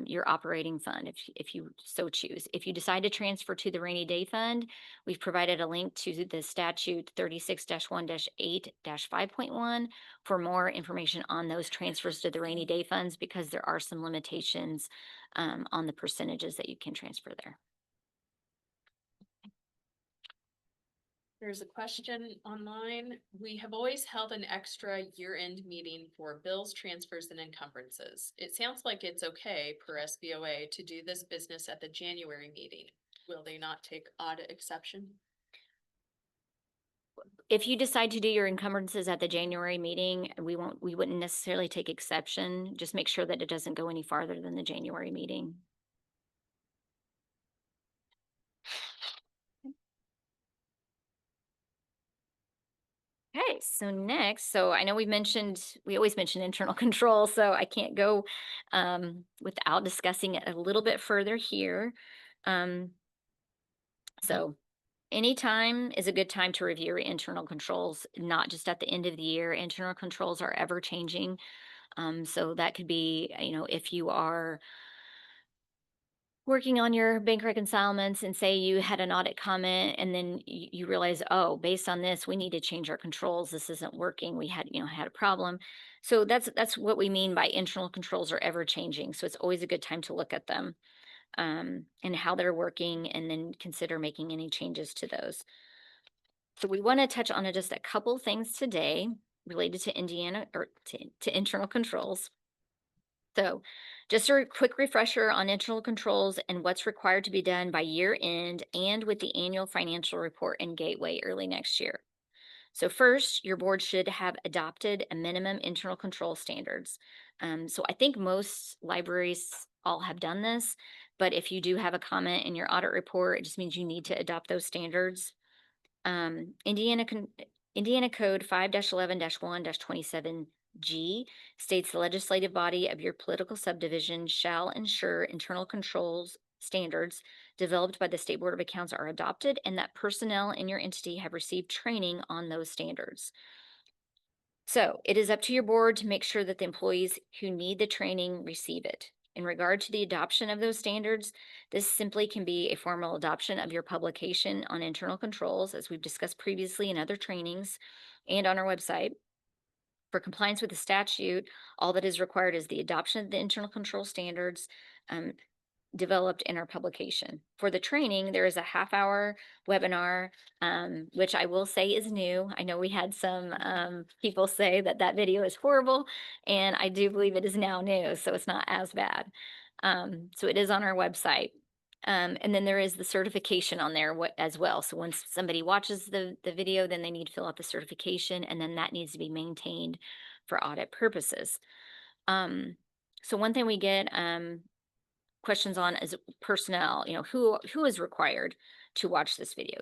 your operating fund if you so choose. If you decide to transfer to the rainy day fund, we've provided a link to the statute 36-1-8-5.1 for more information on those transfers to the rainy day funds because there are some limitations on the percentages that you can transfer there. There's a question online. We have always held an extra year-end meeting for bills, transfers, and encumbrances. It sounds like it's okay per SBOA to do this business at the January meeting. Will they not take audit exception? If you decide to do your encumbrances at the January meeting, we wouldn't necessarily take exception. Just make sure that it doesn't go any farther than the January meeting. Okay, so next, so I know we always mention internal control, so I can't go without discussing it a little bit further here. So anytime is a good time to review your internal controls, not just at the end of the year. Internal controls are ever changing. So that could be, if you are working on your bank reconcilements and say you had an audit comment and then you realize, oh, based on this, we need to change our controls. This isn't working. We had a problem. So that's what we mean by internal controls are ever changing. So it's always a good time to look at them and how they're working and then consider making any changes to those. So we want to touch on just a couple things today related to Indiana or to internal controls. So just a quick refresher on internal controls and what's required to be done by year end and with the annual financial report and gateway early next year. So first, your board should have adopted a minimum internal control standards. So I think most libraries all have done this, but if you do have a comment in your audit report, it just means you need to adopt those standards. Indiana Code 5-11-1-27G states the legislative body of your political subdivision shall ensure internal controls standards developed by the State Board of Accounts are adopted and that personnel in your entity have received training on those standards. So it is up to your board to make sure that the employees who need the training receive it. In regard to the adoption of those standards, this simply can be a formal adoption of your publication on internal controls, as we've discussed previously in other trainings and on our website. For compliance with the statute, all that is required is the adoption of the internal control standards developed in our publication. For the training, there is a half-hour webinar, which I will say is new. I know we had some people say that video is horrible, and I do believe it is now new, so it's not as bad. So it is on our website. And then there is the certification on there as well. So once somebody watches the video, then they need to fill out the certification, and then that needs to be maintained for audit purposes. So one thing we get questions on is personnel, who is required to watch this video.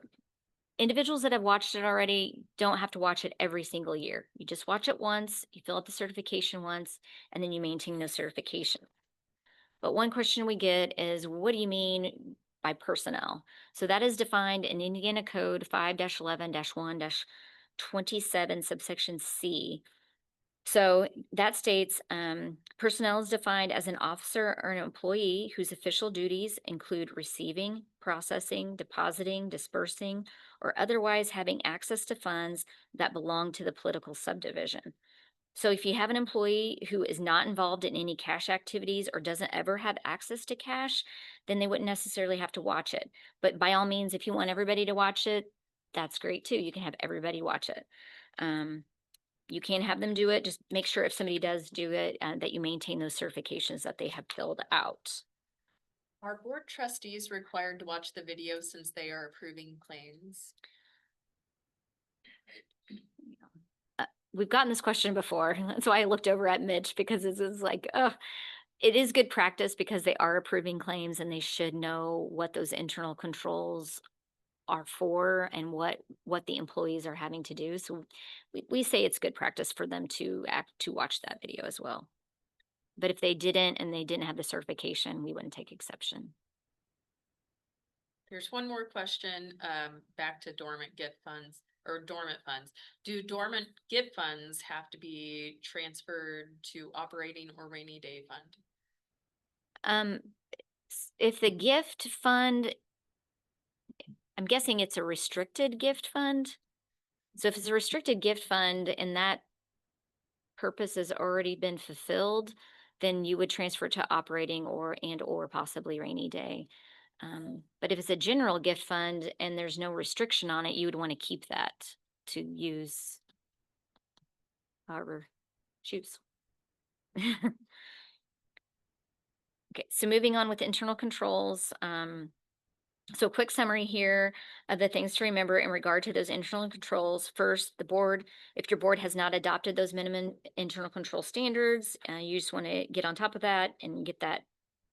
Individuals that have watched it already don't have to watch it every single year. You just watch it once, you fill out the certification once, and then you maintain the certification. But one question we get is, what do you mean by personnel? So that is defined in Indiana Code 5-11-1-27 subsection C. So that states personnel is defined as an officer or an employee whose official duties include receiving, processing, depositing, dispersing, or otherwise having access to funds that belong to the political subdivision. So if you have an employee who is not involved in any cash activities or doesn't ever have access to cash, then they wouldn't necessarily have to watch it. But by all means, if you want everybody to watch it, that's great too. You can have everybody watch it. You can have them do it. Just make sure if somebody does do it, that you maintain those certifications that they have filled out. Are board trustees required to watch the video since they are approving claims? We've gotten this question before. That's why I looked over at Mitch, because this is like, oh, it is good practice because they are approving claims and they should know what those internal controls are for and what the employees are having to do. So we say it's good practice for them to watch that video as well. But if they didn't and they didn't have the certification, we wouldn't take exception. There's one more question, back to dormant gift funds or dormant funds. Do dormant gift funds have to be transferred to operating or rainy day fund? If the gift fund, I'm guessing it's a restricted gift fund. So if it's a restricted gift fund and that purpose has already been fulfilled, then you would transfer to operating or possibly rainy day. But if it's a general gift fund and there's no restriction on it, you would want to keep that to use however choose. Okay, so moving on with internal controls. So quick summary here of the things to remember in regard to those internal controls. First, the board, if your board has not adopted those minimum internal control standards, you just want to get on top of that and get that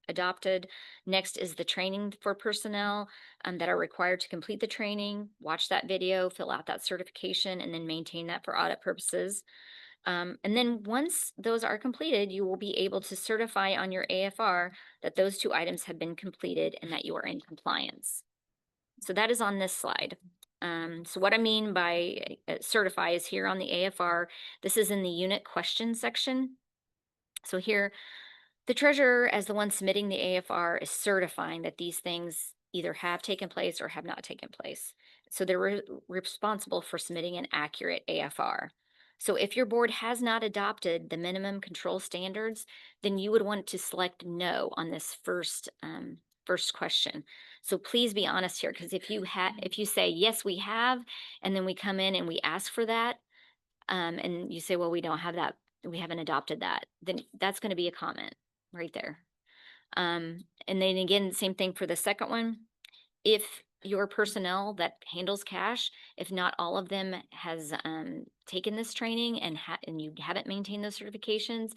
adopted. Next is the training for personnel that are required to complete the training. Watch that video, fill out that certification, and then maintain that for audit purposes. And then once those are completed, you will be able to certify on your AFR that those two items have been completed and that you are in compliance. So that is on this slide. So what I mean by certify is here on the AFR. This is in the unit question section. So here, the treasurer, as the one submitting the AFR, is certifying that these things either have taken place or have not taken place. So they're responsible for submitting an accurate AFR. So if your board has not adopted the minimum control standards, then you would want to select no on this first question. So please be honest here, because if you say yes, we have, and then we come in and we ask for that, and you say, well, we don't have that, we haven't adopted that, then that's going to be a comment right there. And then again, same thing for the second one. If your personnel that handles cash, if not all of them has taken this training and you haven't maintained those certifications,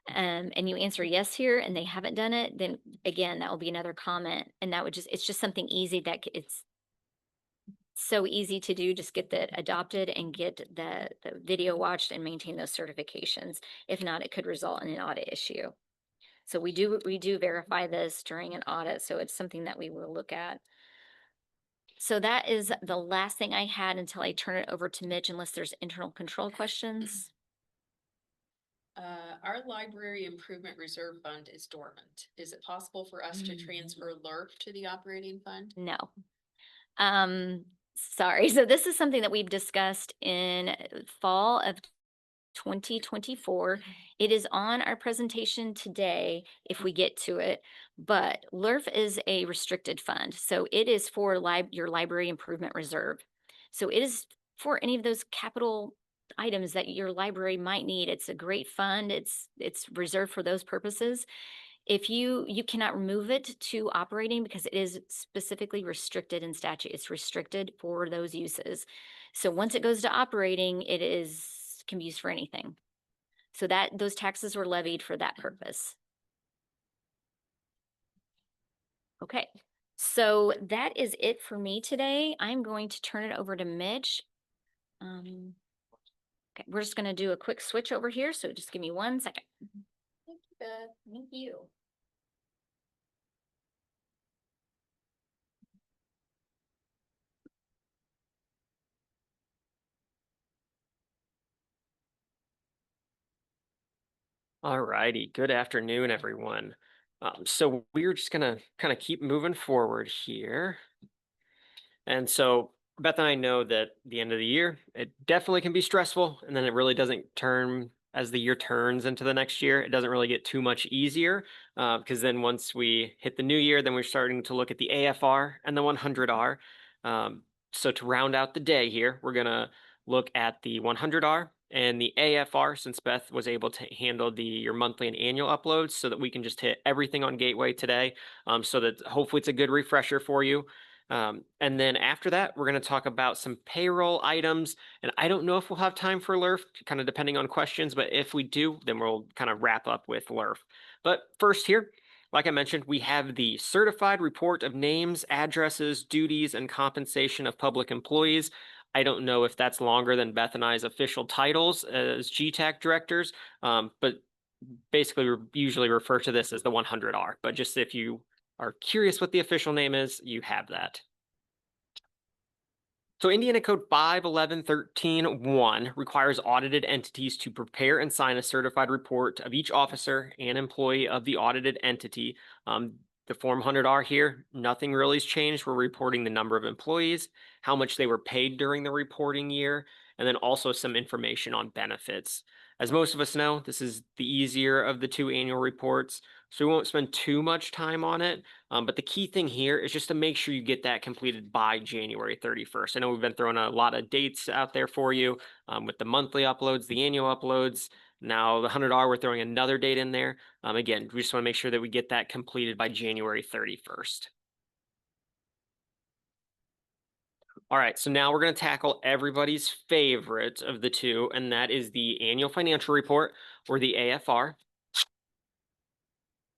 and you answer yes here and they haven't done it, then again, that will be another comment. And that would it's just something easy that it's so easy to do. Just get that adopted and get the video watched and maintain those certifications. If not, it could result in an audit issue. So we do verify this during an audit. So it's something that we will look at. So that is the last thing I had until I turn it over to Mitch, unless there's internal control questions. Our library improvement reserve fund is dormant. Is it possible for us to transfer LERF to the operating fund? No. Sorry. So this is something that we've discussed in fall of 2024. It is on our presentation today if we get to it, but LERF is a restricted fund. So it is for your library improvement reserve. So it is for any of those capital items that your library might need. It's a great fund. It's reserved for those purposes. If you cannot remove it to operating because it is specifically restricted in statute. It's restricted for those uses. So once it goes to operating, can be used for anything. So those taxes were levied for that purpose. Okay, so that is it for me today. I'm going to turn it over to Mitch. Okay, we're just going to do a quick switch over here. So just give me 1 second. Thank you, Beth. Thank you. All righty. Good afternoon, everyone. So we're just gonna kind of keep moving forward here. And so Beth and I know that the end of the year, it definitely can be stressful, and then it really doesn't turn as the year turns into the next year. It doesn't really get too much easier because then once we hit the new year, then we're starting to look at the AFR and the 100R. So to round out the day here, we're gonna look at the 100R and the AFR, since Beth was able to handle your monthly and annual uploads, so that we can just hit everything on Gateway today. So that hopefully it's a good refresher for you. And then after that, we're going to talk about some payroll items. And I don't know if we'll have time for LERF, kind of depending on questions, but if we do, then we'll kind of wrap up with LERF. But first here, like I mentioned, we have the certified report of names, addresses, duties, and compensation of public employees. I don't know if that's longer than Beth and I's official titles as GTAC directors, but basically we usually refer to this as the 100R. But just if you are curious what the official name is, you have that. So Indiana Code 5.11.13.1 requires audited entities to prepare and sign a certified report of each officer and employee of the audited entity. The Form 100R here, nothing really has changed. We're reporting the number of employees, how much they were paid during the reporting year, and then also some information on benefits. As most of us know, this is the easier of the two annual reports, so we won't spend too much time on it. But the key thing here is just to make sure you get that completed by January 31st. I know we've been throwing a lot of dates out there for you with the monthly uploads, the annual uploads. Now the 100R, we're throwing another date in there. Again, we just want to make sure that we get that completed by January 31st. All right, so now we're going to tackle everybody's favorite of the two, and that is the annual financial report, or the AFR.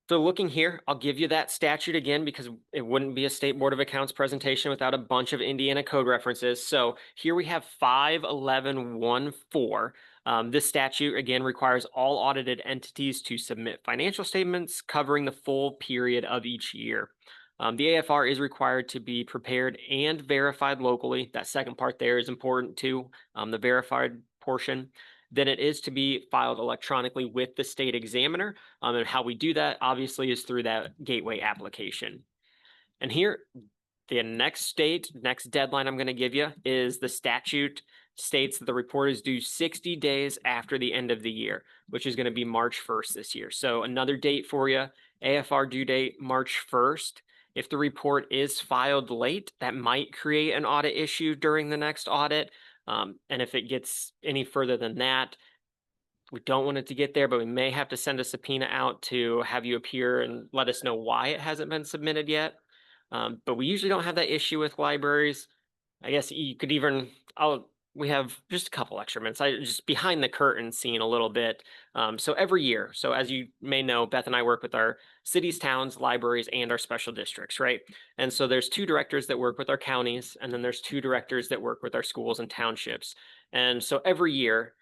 So looking here, I'll give you that statute again because it wouldn't be a State Board of Accounts presentation without a bunch of Indiana code references. So here we have 5.11.1.4. This statute, again, requires all audited entities to submit financial statements covering the full period of each year. The AFR is required to be prepared and verified locally. That second part there is important too, the verified portion. Then it is to be filed electronically with the state examiner. And how we do that obviously is through that gateway application. And here, the next deadline I'm going to give you is the statute states that the report is due 60 days after the end of the year, which is going to be March 1st this year. So another date for you, AFR due date March 1st. If the report is filed late, that might create an audit issue during the next audit. And if it gets any further than that, we don't want it to get there, but we may have to send a subpoena out to have you appear and let us know why it hasn't been submitted yet. But we usually don't have that issue with libraries. I guess you could even, we have just a couple extra minutes. I just behind the curtain seeing a little bit. So every year, so as you may know, Beth and I work with our cities, towns, libraries, and our special districts, right? And so there's two directors that work with our counties, and then there's two directors that work with our schools and townships. And so every year,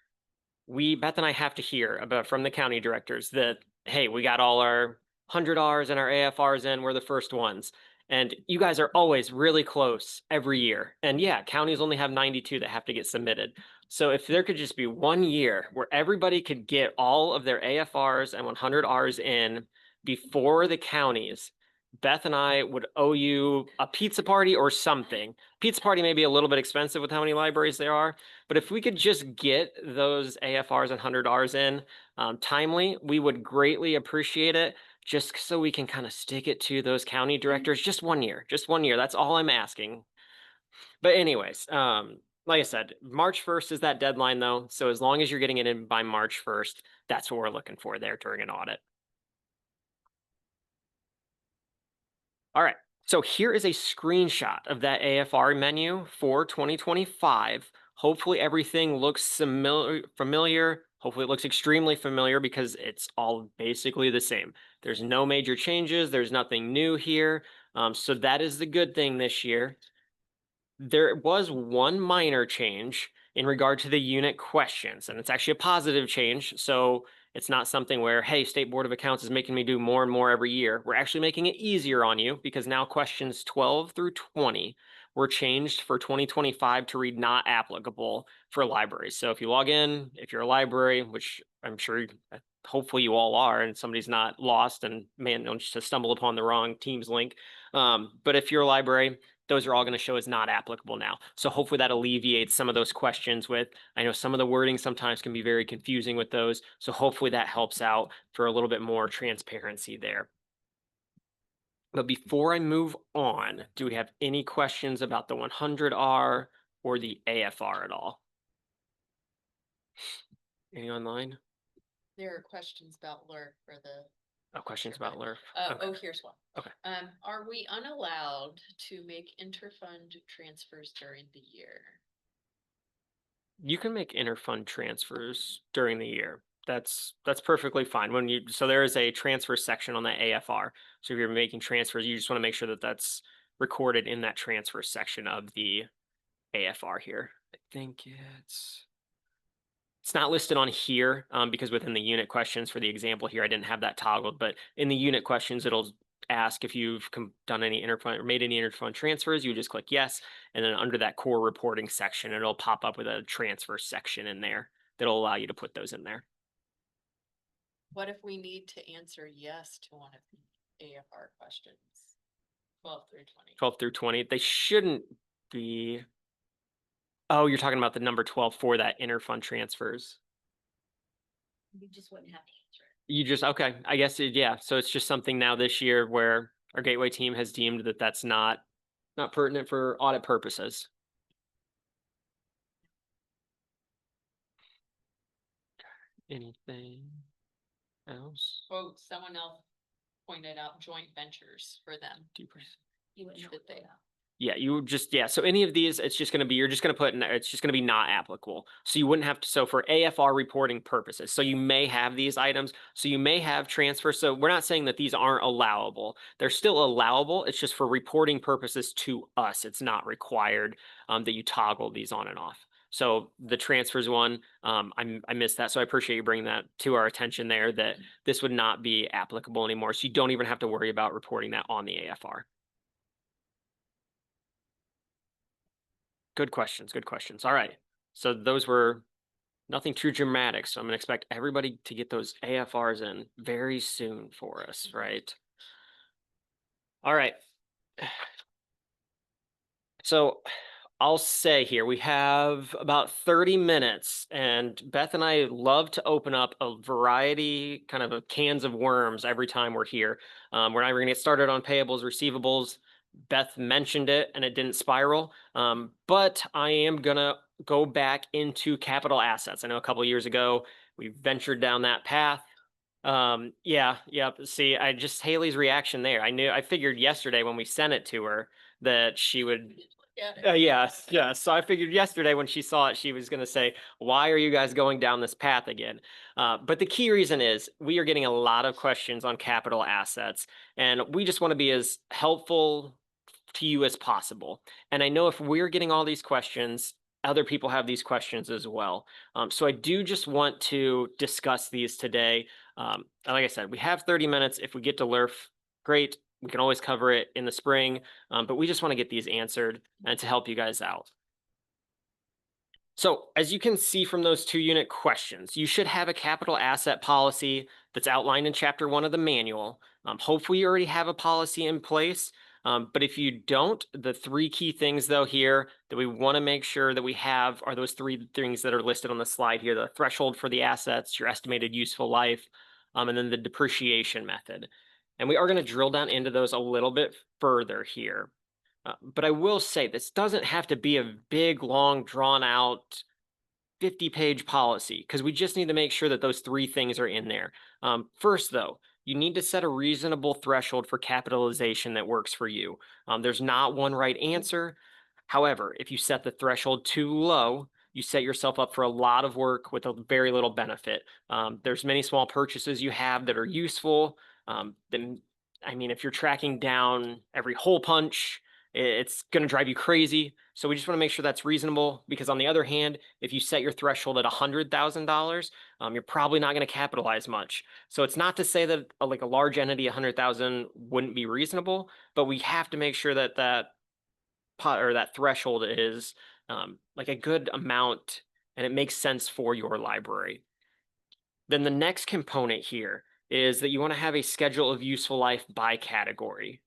Beth and I have to hear about from the county directors that, hey, we got all our 100Rs and our AFRs in, we're the first ones. And you guys are always really close every year. And yeah, counties only have 92 that have to get submitted. So if there could just be 1 year where everybody could get all of their AFRs and 100Rs in before the counties, Beth and I would owe you a pizza party or something. Pizza party may be a little bit expensive with how many libraries there are, but if we could just get those AFRs and 100Rs in timely, we would greatly appreciate it, just so we can kind of stick it to those county directors. Just 1 year, just 1 year. That's all I'm asking. But anyways, like I said, March 1st is that deadline though. So as long as you're getting it in by March 1st, that's what we're looking for there during an audit. All right, so here is a screenshot of that AFR menu for 2025. Hopefully everything looks familiar. Hopefully it looks extremely familiar because it's all basically the same. There's no major changes. There's nothing new here. So that is the good thing this year. There was one minor change in regard to the unit questions, and it's actually a positive change. So it's not something where, hey, State Board of Accounts is making me do more and more every year. We're actually making it easier on you because now questions 12 through 20 were changed for 2025 to read not applicable for libraries. So if you log in, if you're a library, which I'm sure, hopefully you all are, and somebody's not lost and managed to stumble upon the wrong Teams link. But if you're a library, those are all going to show as not applicable now. So hopefully that alleviates some of those questions with, I know some of the wording sometimes can be very confusing with those. So hopefully that helps out for a little bit more transparency there. But before I move on, do we have any questions about the 100R or the AFR at all? Any online? There are questions about LRF for the. Oh, questions about LRF? Oh, here's one. Okay. Are we unallowed to make interfund transfers during the year? You can make interfund transfers during the year. That's perfectly fine. So there is a transfer section on the AFR. So if you're making transfers, you just want to make sure that that's recorded in that transfer section of the AFR here. I think it's not listed on here because within the unit questions for the example here, I didn't have that toggled, but in the unit questions, it'll ask if you've done any interfund or made any interfund transfers. You just click yes. And then under that core reporting section, it'll pop up with a transfer section in there that'll allow you to put those in there. What if we need to answer yes to one of the AFR questions? 12 through 20. 12 through 20, they shouldn't be. Oh, you're talking about the number 12 for that interfund transfers. You just wouldn't have to answer it. You just, okay, I guess, yeah. So it's just something now this year where our gateway team has deemed that that's not pertinent for audit purposes. Anything else? Oh, someone else pointed out joint ventures for them. You wouldn't have Did to they? fill it out. Yeah, you just, yeah. So any of these, it's just going to be, you're just going to put in, it's just going to be not applicable. So you wouldn't have to, so for AFR reporting purposes, so you may have these items, so you may have transfers. So we're not saying that these aren't allowable. They're still allowable. It's just for reporting purposes to us. It's not required that you toggle these on and off. So the transfers one, I missed that. So I appreciate you bringing that to our attention there, that this would not be applicable anymore. So you don't even have to worry about reporting that on the AFR. Good questions. Good questions. All right. So those were nothing too dramatic. So I'm gonna expect everybody to get those AFRs in very soon for us, right? All right. So I'll say here, we have about 30 minutes, and Beth and I love to open up a variety kind of cans of worms every time we're here. We're not even gonna get started on payables, receivables. Beth mentioned it and it didn't spiral. But I am gonna go back into capital assets. I know a couple of years ago, we ventured down that path. Yeah. See, Haley's reaction there. I figured yesterday when we sent it to her that she would. Yeah. So I figured yesterday when she saw it, she was going to say, why are you guys going down this path again? But the key reason is we are getting a lot of questions on capital assets, and we just want to be as helpful to you as possible. And I know if we're getting all these questions, other people have these questions as well. So I do just want to discuss these today. Like I said, we have 30 minutes. If we get to LRF, great. We can always cover it in the spring, but we just want to get these answered and to help you guys out. So as you can see from those 2-unit questions, you should have a capital asset policy that's outlined in Chapter 1 of the manual. Hopefully you already have a policy in place. But if you don't, the 3 key things though here that we want to make sure that we have are those 3 things that are listed on the slide here: the threshold for the assets, your estimated useful life, and then the depreciation method. And we are going to drill down into those a little bit further here. But I will say this doesn't have to be a big, long, drawn out 50-page policy, because we just need to make sure that those 3 things are in there. First, though, you need to set a reasonable threshold for capitalization that works for you. There's not one right answer. However, if you set the threshold too low, you set yourself up for a lot of work with a very little benefit. There's many small purchases you have that are useful. Then, I mean, if you're tracking down every hole punch, it's going to drive you crazy. So we just want to make sure that's reasonable, because on the other hand, if you set your threshold at $100,000, you're probably not going to capitalize much. So it's not to say that like a large entity, 100,000 wouldn't be reasonable, but we have to make sure that that threshold is like a good amount and it makes sense for your library. Then the next component here is that you want to have a schedule of useful life by category.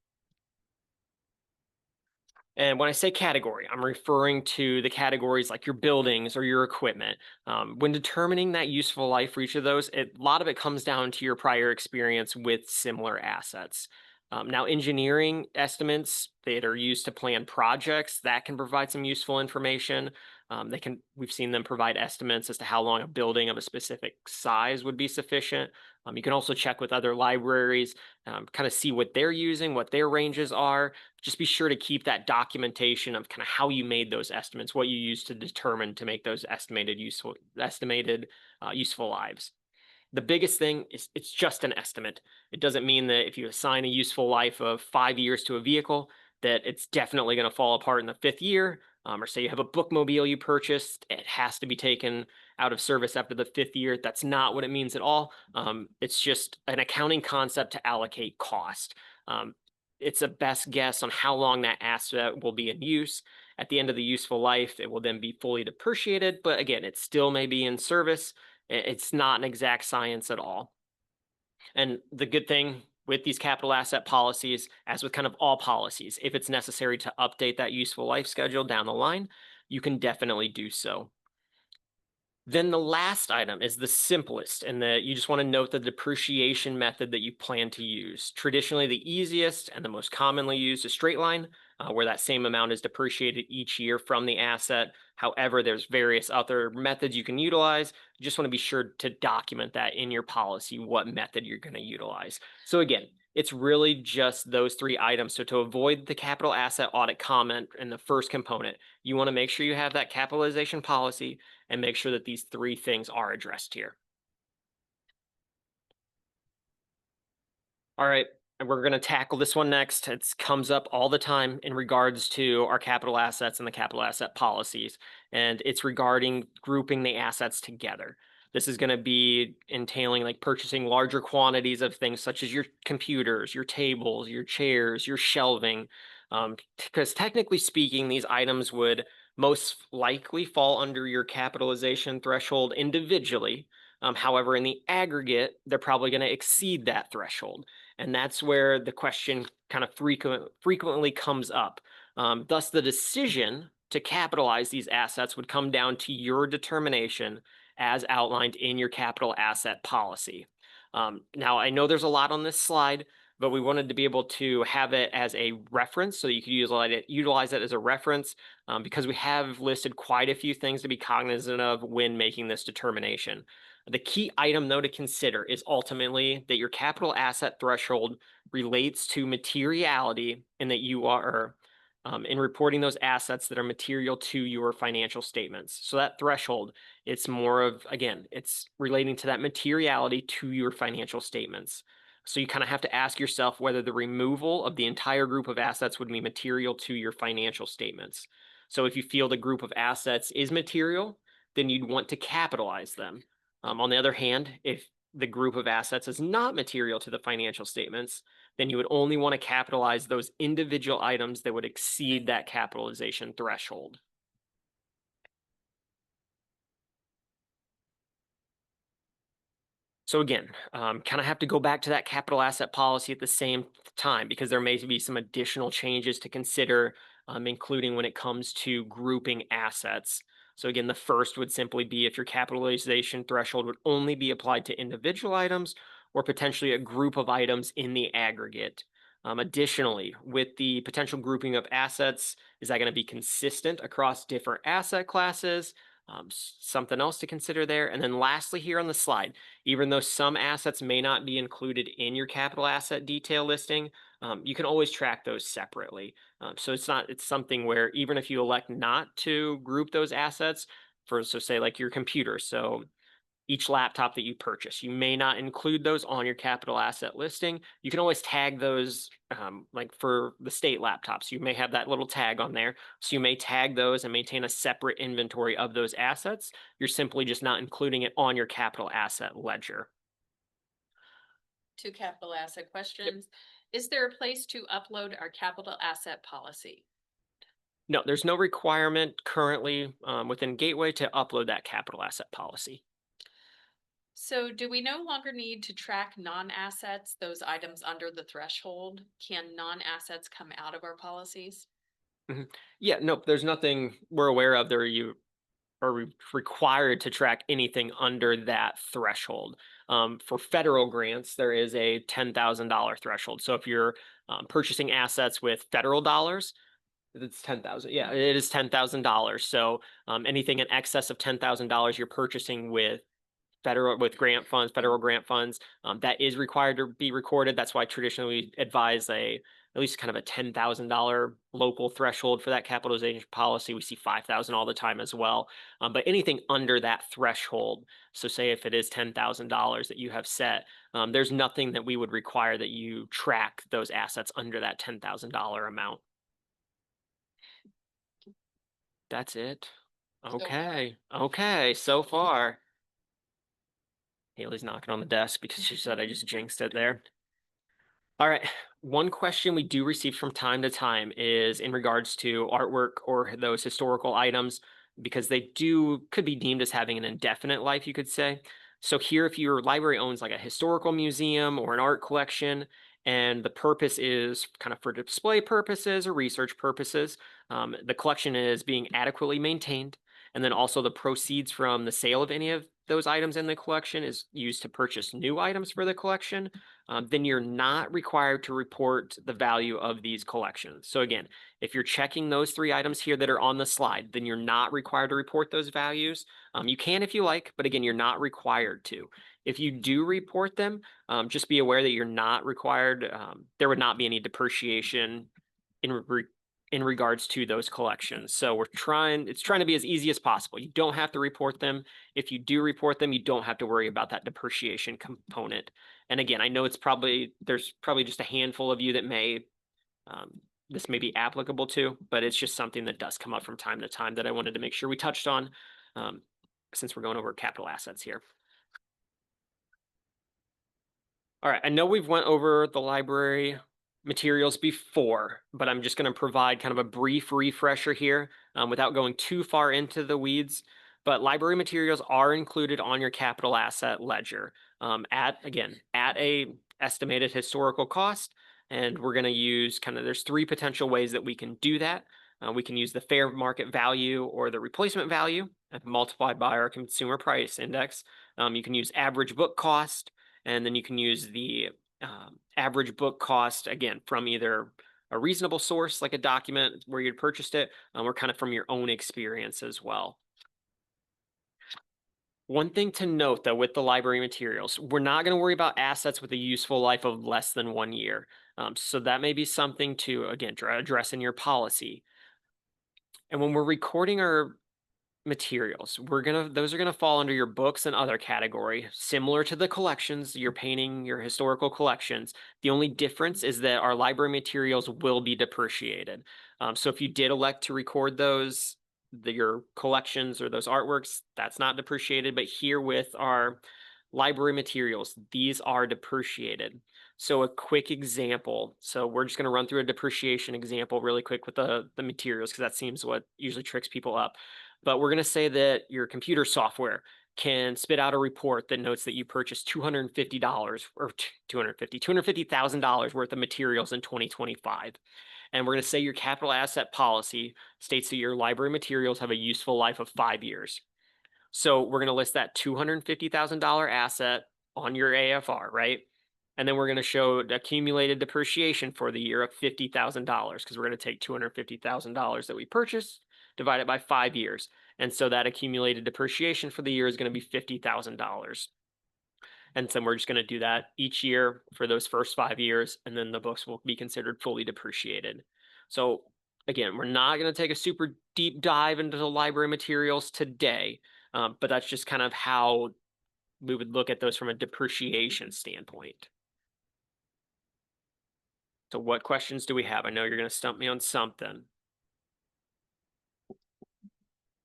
And when I say category, I'm referring to the categories like your buildings or your equipment. When determining that useful life for each of those, a lot of it comes down to your prior experience with similar assets. Now, engineering estimates that are used to plan projects that can provide some useful information. We've seen them provide estimates as to how long a building of a specific size would be sufficient. You can also check with other libraries, kind of see what they're using, what their ranges are. Just be sure to keep that documentation of kind of how you made those estimates, what you used to determine to make those estimated useful lives. The biggest thing is it's just an estimate. It doesn't mean that if you assign a useful life of 5 years to a vehicle, that it's definitely going to fall apart in the fifth year. Or say you have a bookmobile you purchased, it has to be taken out of service after the fifth year. That's not what it means at all. It's just an accounting concept to allocate cost. Um, it's a best guess on how long that asset will be in use. At the end of the useful life, it will then be fully depreciated, but again, it still may be in service. It's not an exact science at all. And the good thing with these capital asset policies, as with kind of all policies, if it's necessary to update that useful life schedule down the line, you can definitely do so. Then the last item is the simplest, and that you just want to note the depreciation method that you plan to use. Traditionally, the easiest and the most commonly used is straight line, where that same amount is depreciated each year from the asset. However, there's various other methods you can utilize. You just want to be sure to document that in your policy, what method you're going to utilize. So again, it's really just those three items. So to avoid the capital asset audit comment in the first component, you want to make sure you have that capitalization policy and make sure that these three things are addressed here. All right, and we're going to tackle this one next. It comes up all the time in regards to our capital assets and the capital asset policies, and it's regarding grouping the assets together. This is going to be entailing like purchasing larger quantities of things such as your computers, your tables, your chairs, your shelving, because technically speaking, these items would most likely fall under your capitalization threshold individually. However, in the aggregate, they're probably going to exceed that threshold. And that's where the question kind of frequently comes up. Thus, the decision to capitalize these assets would come down to your determination as outlined in your capital asset policy. Now, I know there's a lot on this slide, but we wanted to be able to have it as a reference so you could utilize it as a reference because we have listed quite a few things to be cognizant of when making this determination. The key item, though, to consider is ultimately that your capital asset threshold relates to materiality and that you are in reporting those assets that are material to your financial statements. So that threshold, it's more of, again, it's relating to that materiality to your financial statements. So you kind of have to ask yourself whether the removal of the entire group of assets would be material to your financial statements. So if you feel the group of assets is material, then you'd want to capitalize them. On the other hand, if the group of assets is not material to the financial statements, then you would only want to capitalize those individual items that would exceed that capitalization threshold. So again, kind of have to go back to that capital asset policy at the same time because there may be some additional changes to consider, including when it comes to grouping assets. So again, the first would simply be if your capitalization threshold would only be applied to individual items or potentially a group of items in the aggregate. Additionally, with the potential grouping of assets, is that going to be consistent across different asset classes? Something else to consider there. And then lastly here on the slide, even though some assets may not be included in your capital asset detail listing, you can always track those separately. So it's something where even if you elect not to group those assets so say like your computer, so each laptop that you purchase, you may not include those on your capital asset listing. You can always tag those, like for the state laptops, you may have that little tag on there. So you may tag those and maintain a separate inventory of those assets. You're simply just not including it on your capital asset ledger. Two capital asset questions. Is there a place to upload our capital asset policy? No, there's no requirement currently within Gateway to upload that capital asset policy. So do we no longer need to track non-assets, those items under the threshold? Can non-assets come out of our policies? Yeah, nope, there's nothing we're aware of that you are required to track anything under that threshold. For federal grants, there is a $10,000 threshold. So if you're purchasing assets with federal dollars, it's 10,000. Yeah, it is $10,000. So anything in excess of $10,000 you're purchasing with federal grant funds, that is required to be recorded. That's why traditionally we advise at least kind of a $10,000 local threshold for that capitalization policy. We see 5,000 all the time as well. But anything under that threshold, so say if it is $10,000 that you have set, there's nothing that we would require that you track those assets under that $10,000 amount. That's it. Okay. Okay. So far. Haley's knocking on the desk because she said I just jinxed it there. All right. One question we do receive from time to time is in regards to artwork or those historical items, because they could be deemed as having an indefinite life, you could say. So here, if your library owns like a historical museum or an art collection, and the purpose is kind of for display purposes or research purposes, the collection is being adequately maintained, and then also the proceeds from the sale of any of those items in the collection is used to purchase new items for the collection, then you're not required to report the value of these collections. So again, if you're checking those 3 items here that are on the slide, then you're not required to report those values. You can if you like, but again, you're not required to. If you do report them, just be aware that you're not required. There would not be any depreciation in regards to those collections. So it's trying to be as easy as possible. You don't have to report them. If you do report them, you don't have to worry about that depreciation component. And again, I know there's probably just a handful of you that this may be applicable to, but it's just something that does come up from time to time that I wanted to make sure we touched on, since we're going over capital assets here. All right, I know we've went over the library materials before, but I'm just going to provide kind of a brief refresher here, without going too far into the weeds. But library materials are included on your capital asset ledger, at a estimated historical cost. And we're going to use there's 3 potential ways that we can do that. We can use the fair market value or the replacement value multiplied by our consumer price index. You can use average book cost, and then you can use the average book cost, again, from either a reasonable source, like a document where you'd purchased it, or kind of from your own experience as well. One thing to note, though, with the library materials, we're not going to worry about assets with a useful life of less than 1 year. So that may be something to, again, address in your policy. And when we're recording our materials, those are gonna fall under your books and other category, similar to the collections. You're painting your historical collections. The only difference is that our library materials will be depreciated. So if you did elect to record your collections or those artworks, that's not depreciated. But here with our library materials, these are depreciated. So a quick example. So we're just going to run through a depreciation example really quick with the materials, because that seems what usually tricks people up. But we're going to say that your computer software can spit out a report that notes that you purchased $250 or $250,000 worth of materials in 2025. And we're going to say your capital asset policy states that your library materials have a useful life of 5 years. So we're going to list that $250,000 asset on your AFR, right? And then we're going to show accumulated depreciation for the year of $50,000, because we're going to take $250,000 that we purchased, divide it by 5 years. And so that accumulated depreciation for the year is going to be $50,000. And so we're just going to do that each year for those first 5 years, and then the books will be considered fully depreciated. So again, we're not going to take a super deep dive into the library materials today, but that's just kind of how we would look at those from a depreciation standpoint. So what questions do we have? I know you're going to stump me on something.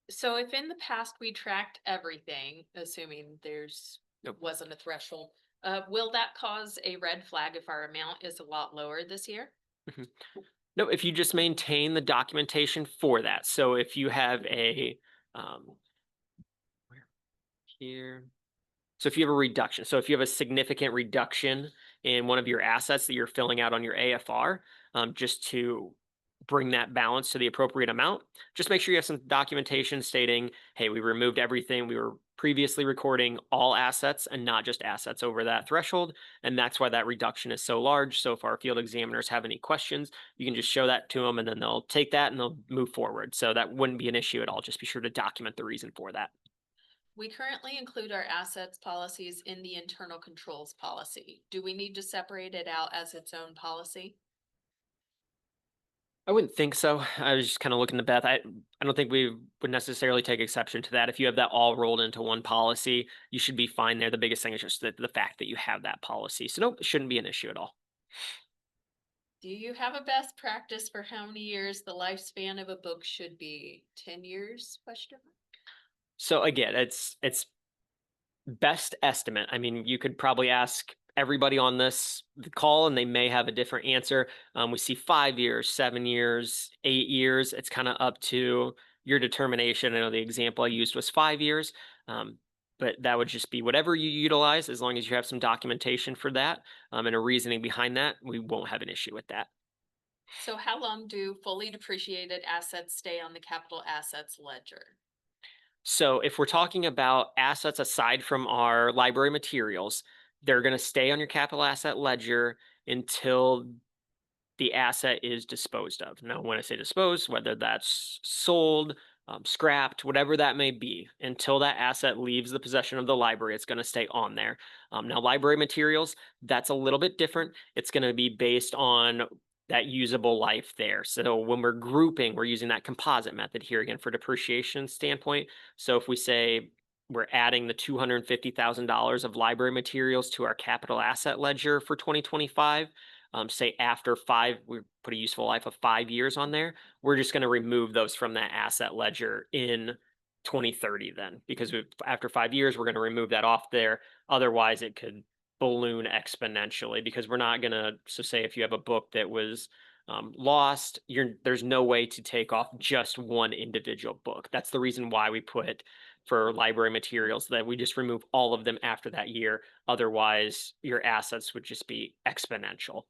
So if in the past we tracked everything, assuming wasn't a threshold, will that cause a red flag if our amount is a lot lower this year? No, if you just maintain the documentation for that. So if you have here. So if you have a reduction, so if you have a significant reduction in one of your assets that you're filling out on your AFR, just to bring that balance to the appropriate amount. Just make sure you have some documentation stating, hey, we removed everything. We were previously recording all assets and not just assets over that threshold. And that's why that reduction is so large. So if our field examiners have any questions, you can just show that to them and then they'll take that and they'll move forward. So that wouldn't be an issue at all. Just be sure to document the reason for that. We currently include our assets policies in the internal controls policy. Do we need to separate it out as its own policy? I wouldn't think so. I was just kind of looking to Beth. I don't think we would necessarily take exception to that. If you have that all rolled into one policy, you should be fine there. The biggest thing is just the fact that you have that policy. So nope, it shouldn't be an issue at all. Do you have a best practice for how many years the lifespan of a book should be? 10 years? Question mark. So again, it's best estimate. I mean, you could probably ask everybody on this call and they may have a different answer. We see 5 years, 7 years, 8 years. It's kind of up to your determination. I know the example I used was 5 years, but that would just be whatever you utilize as long as you have some documentation for that and a reasoning behind that. We won't have an issue with that. So how long do fully depreciated assets stay on the capital assets ledger? So if we're talking about assets aside from our library materials, they're going to stay on your capital asset ledger until the asset is disposed of. Now, when I say disposed, whether that's sold, scrapped, whatever that may be, until that asset leaves the possession of the library, it's going to stay on there. Now, library materials, that's a little bit different. It's going to be based on that usable life there. So when we're grouping, we're using that composite method here again for depreciation standpoint. So if we say we're adding the $250,000 of library materials to our capital asset ledger for 2025, say after 5, we put a useful life of 5 years on there, we're just going to remove those from that asset ledger in 2030 then, because after 5 years, we're going to remove that off there. Otherwise, it could balloon exponentially because we're not going to, so say if you have a book that was lost, there's no way to take off just one individual book. That's the reason why we put for library materials that we just remove all of them after that year. Otherwise, your assets would just be exponential.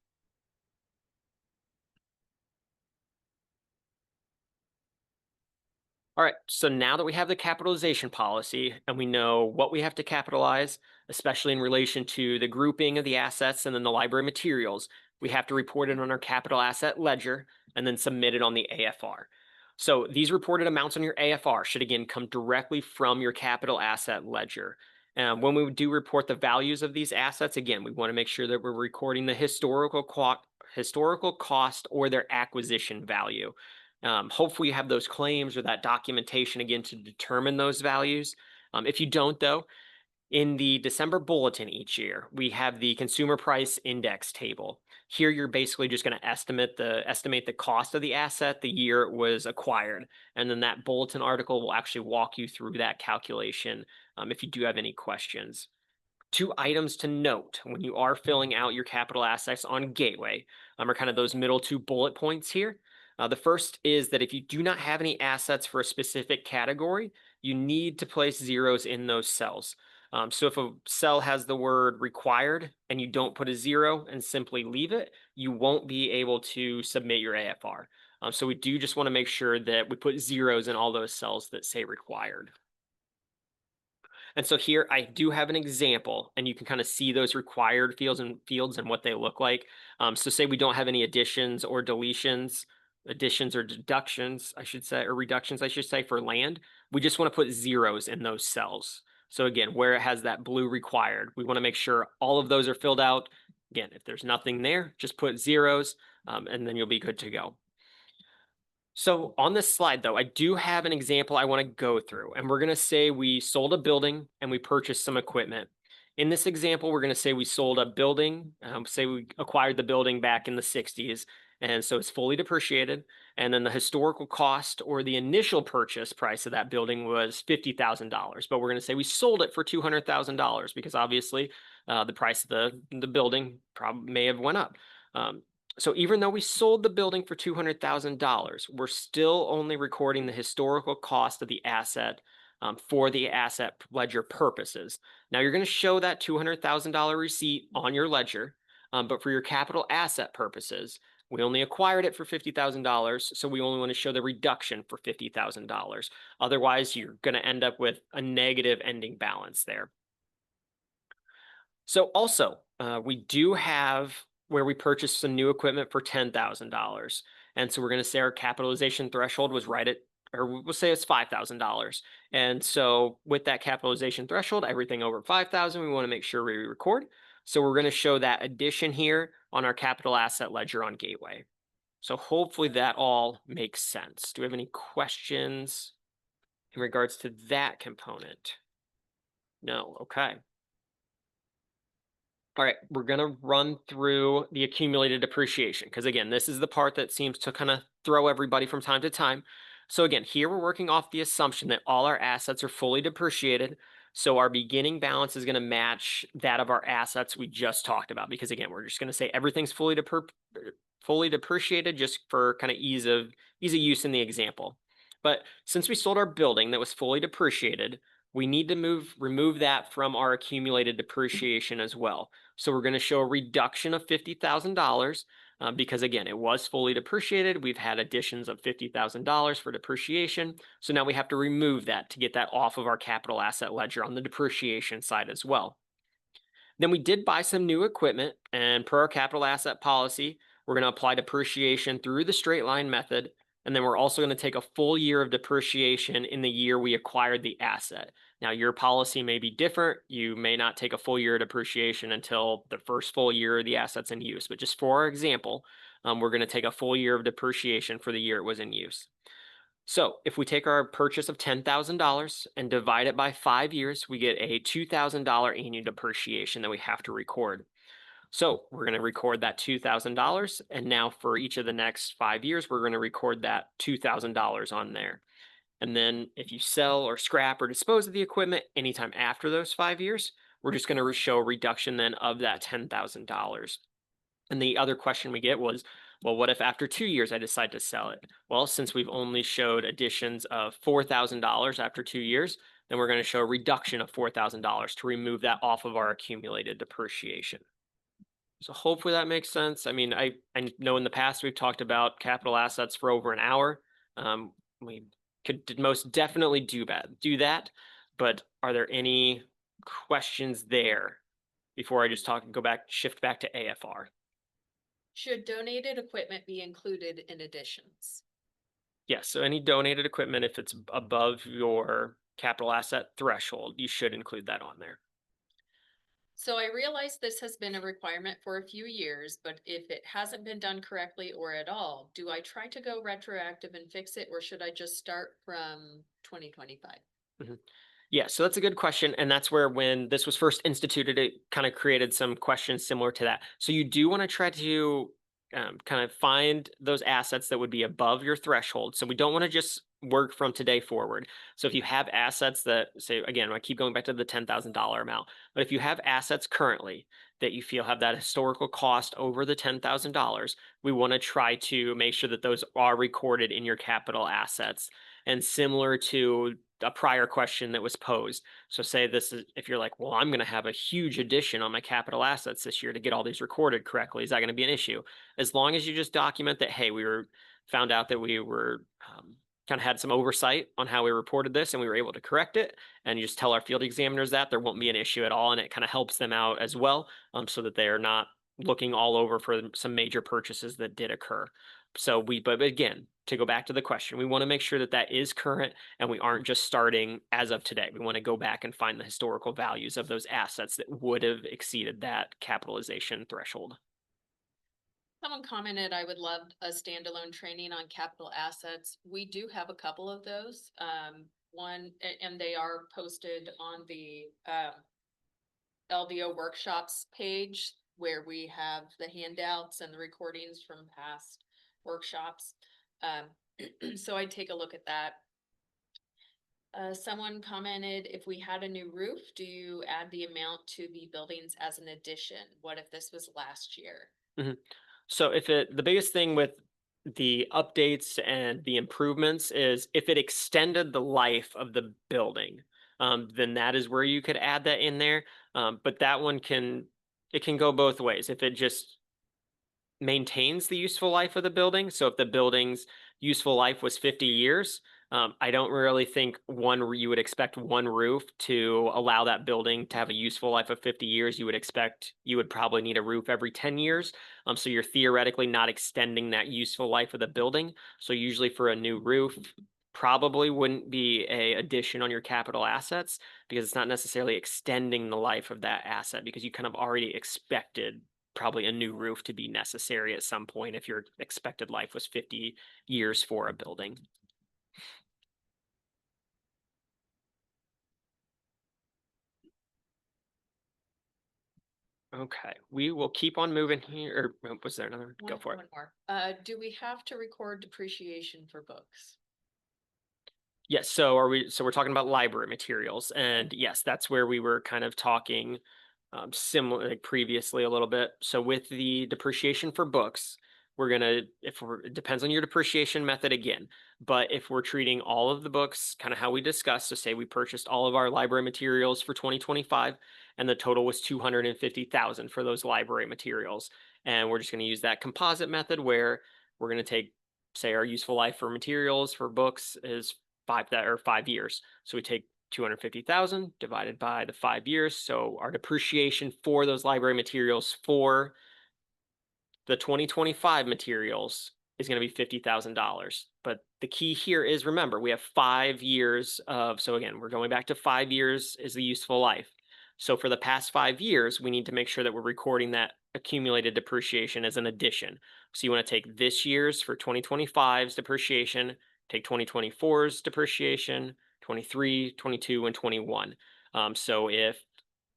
All right, so now that we have the capitalization policy and we know what we have to capitalize, especially in relation to the grouping of the assets and then the library materials, we have to report it on our capital asset ledger and then submit it on the AFR. So these reported amounts on your AFR should again come directly from your capital asset ledger. When we do report the values of these assets, again, we want to make sure that we're recording the historical cost or their acquisition value. Hopefully you have those claims or that documentation again to determine those values. If you don't though, in the December bulletin each year, we have the consumer price index table. Here you're basically just going to estimate the cost of the asset the year it was acquired. And then that bulletin article will actually walk you through that calculation if you do have any questions. 2 items to note when you are filling out your capital assets on Gateway are kind of those middle 2 bullet points here. The first is that if you do not have any assets for a specific category, you need to place zeros in those cells. So if a cell has the word required and you don't put a 0 and simply leave it, you won't be able to submit your AFR. So we do just want to make sure that we put zeros in all those cells that say required. And so here I do have an example and you can kind of see those required fields and what they look like. So say we don't have any additions or deductions, I should say, or reductions, I should say, for land. We just want to put zeros in those cells. So again, where it has that blue required, we want to make sure all of those are filled out. Again, if there's nothing there, just put zeros and then you'll be good to go. So on this slide, though, I do have an example I want to go through, and we're going to say we sold a building and we purchased some equipment. In this example, we're going to say we sold a building, say we acquired the building back in the 60s, and so it's fully depreciated. And then the historical cost or the initial purchase price of that building was $50,000, but we're going to say we sold it for $200,000 because obviously the price of the building probably may have went up. So even though we sold the building for $200,000, we're still only recording the historical cost of the asset for the asset ledger purposes. Now you're going to show that $200,000 receipt on your ledger, but for your capital asset purposes, we only acquired it for $50,000, so we only want to show the reduction for $50,000. Otherwise, you're going to end up with a negative ending balance there. So also, we do have where we purchased some new equipment for $10,000. And so we're going to say our capitalization threshold was right at, or we'll say it's $5,000. And so with that capitalization threshold, everything over 5,000, we want to make sure we record. So we're going to show that addition here on our capital asset ledger on Gateway. So hopefully that all makes sense. Do we have any questions in regards to that component? No, okay. All right, we're going to run through the accumulated depreciation because, again, this is the part that seems to kind of throw everybody from time to time. So, again, here we're working off the assumption that all our assets are fully depreciated. So, our beginning balance is going to match that of our assets we just talked about because, again, we're just going to say everything's fully depreciated just for kind of ease of use in the example. But since we sold our building that was fully depreciated, we need to remove that from our accumulated depreciation as well. So we're going to show a reduction of $50,000 because, again, it was fully depreciated. We've had additions of $50,000 for depreciation. So now we have to remove that to get that off of our capital asset ledger on the depreciation side as well. Then we did buy some new equipment, and per our capital asset policy, we're going to apply depreciation through the straight line method. And then we're also going to take a full year of depreciation in the year we acquired the asset. Now, your policy may be different. You may not take a full year of depreciation until the first full year of the asset's in use. But just for our example, we're going to take a full year of depreciation for the year it was in use. So if we take our purchase of $10,000 and divide it by 5 years, we get a $2,000 annual depreciation that we have to record. So we're going to record that $2,000. And now for each of the next 5 years, we're going to record that $2,000 on there. And then if you sell or scrap or dispose of the equipment anytime after those 5 years, we're just going to show a reduction then of that $10,000. And the other question we get was, well, what if after 2 years I decide to sell it? Well, since we've only showed additions of $4,000 after 2 years, then we're going to show a reduction of $4,000 to remove that off of our accumulated depreciation. So hopefully that makes sense. I mean, I know in the past we've talked about capital assets for over an hour. We could most definitely do that. But are there any questions there before I just shift back to AFR? Should donated equipment be included in additions? Yes, so any donated equipment, if it's above your capital asset threshold, you should include that on there. So I realize this has been a requirement for a few years, but if it hasn't been done correctly or at all, do I try to go retroactive and fix it, or should I just start from 2025? Yeah, so that's a good question. And that's where when this was first instituted, it kind of created some questions similar to that. So you do want to try to kind of find those assets that would be above your threshold. So we don't want to just work from today forward. So if you have assets that, say, again, I keep going back to the $10,000 amount, but if you have assets currently that you feel have that historical cost over the $10,000, we want to try to make sure that those are recorded in your capital assets. And similar to a prior question that was posed. So say this is, if you're like, well, I'm going to have a huge addition on my capital assets this year to get all these recorded correctly. Is that going to be an issue? As long as you just document that, hey, found out that we were kind of had some oversight on how we reported this and we were able to correct it. And you just tell our field examiners that there won't be an issue at all. And it kind of helps them out as well so that they are not looking all over for some major purchases that did occur. So but again, to go back to the question, we want to make sure that that is current and we aren't just starting as of today. We want to go back and find the historical values of those assets that would have exceeded that capitalization threshold. Someone commented, I would love a standalone training on capital assets. We do have a couple of those. And they are posted on the LVO workshops page where we have the handouts and the recordings from past workshops. So I'd take a look at that. Someone commented, if we had a new roof, do you add the amount to the buildings as an addition? What if this was last year? So the biggest thing with the updates and the improvements is if it extended the life of the building, then that is where you could add that in there. But that one can go both ways. If it just maintains the useful life of the building. So if the building's useful life was 50 years, I don't really think you would expect one roof to allow that building to have a useful life of 50 years. You would probably need a roof every 10 years. So you're theoretically not extending that useful life of the building. So usually for a new roof, probably wouldn't be a addition on your capital assets because it's not necessarily extending the life of that asset because you kind of already expected probably a new roof to be necessary at some point if your expected life was 50 years for a building. Okay, we will keep on moving here. Or was there another? Go for it. One more. Do we have to record depreciation for books? Yes, so we're talking about library materials, and yes, that's where we were kind of talking similar like previously a little bit. So with the depreciation for books, it depends on your depreciation method again, but if we're treating all of the books kind of how we discussed, so say we purchased all of our library materials for 2025 and the total was 250,000 for those library materials, and we're just going to use that composite method where we're going to take, say, our useful life for materials for books is 5 years. So we take 250,000 divided by the 5 years. So our depreciation for those library materials for the 2025 materials is going to be $50,000. But the key here is, remember, we have 5 years of, so again, we're going back to 5 years is the useful life. So for the past 5 years, we need to make sure that we're recording that accumulated depreciation as an addition. So you want to take this year's for 2025's depreciation, take 2024's depreciation, 23, 22, and 21. So if,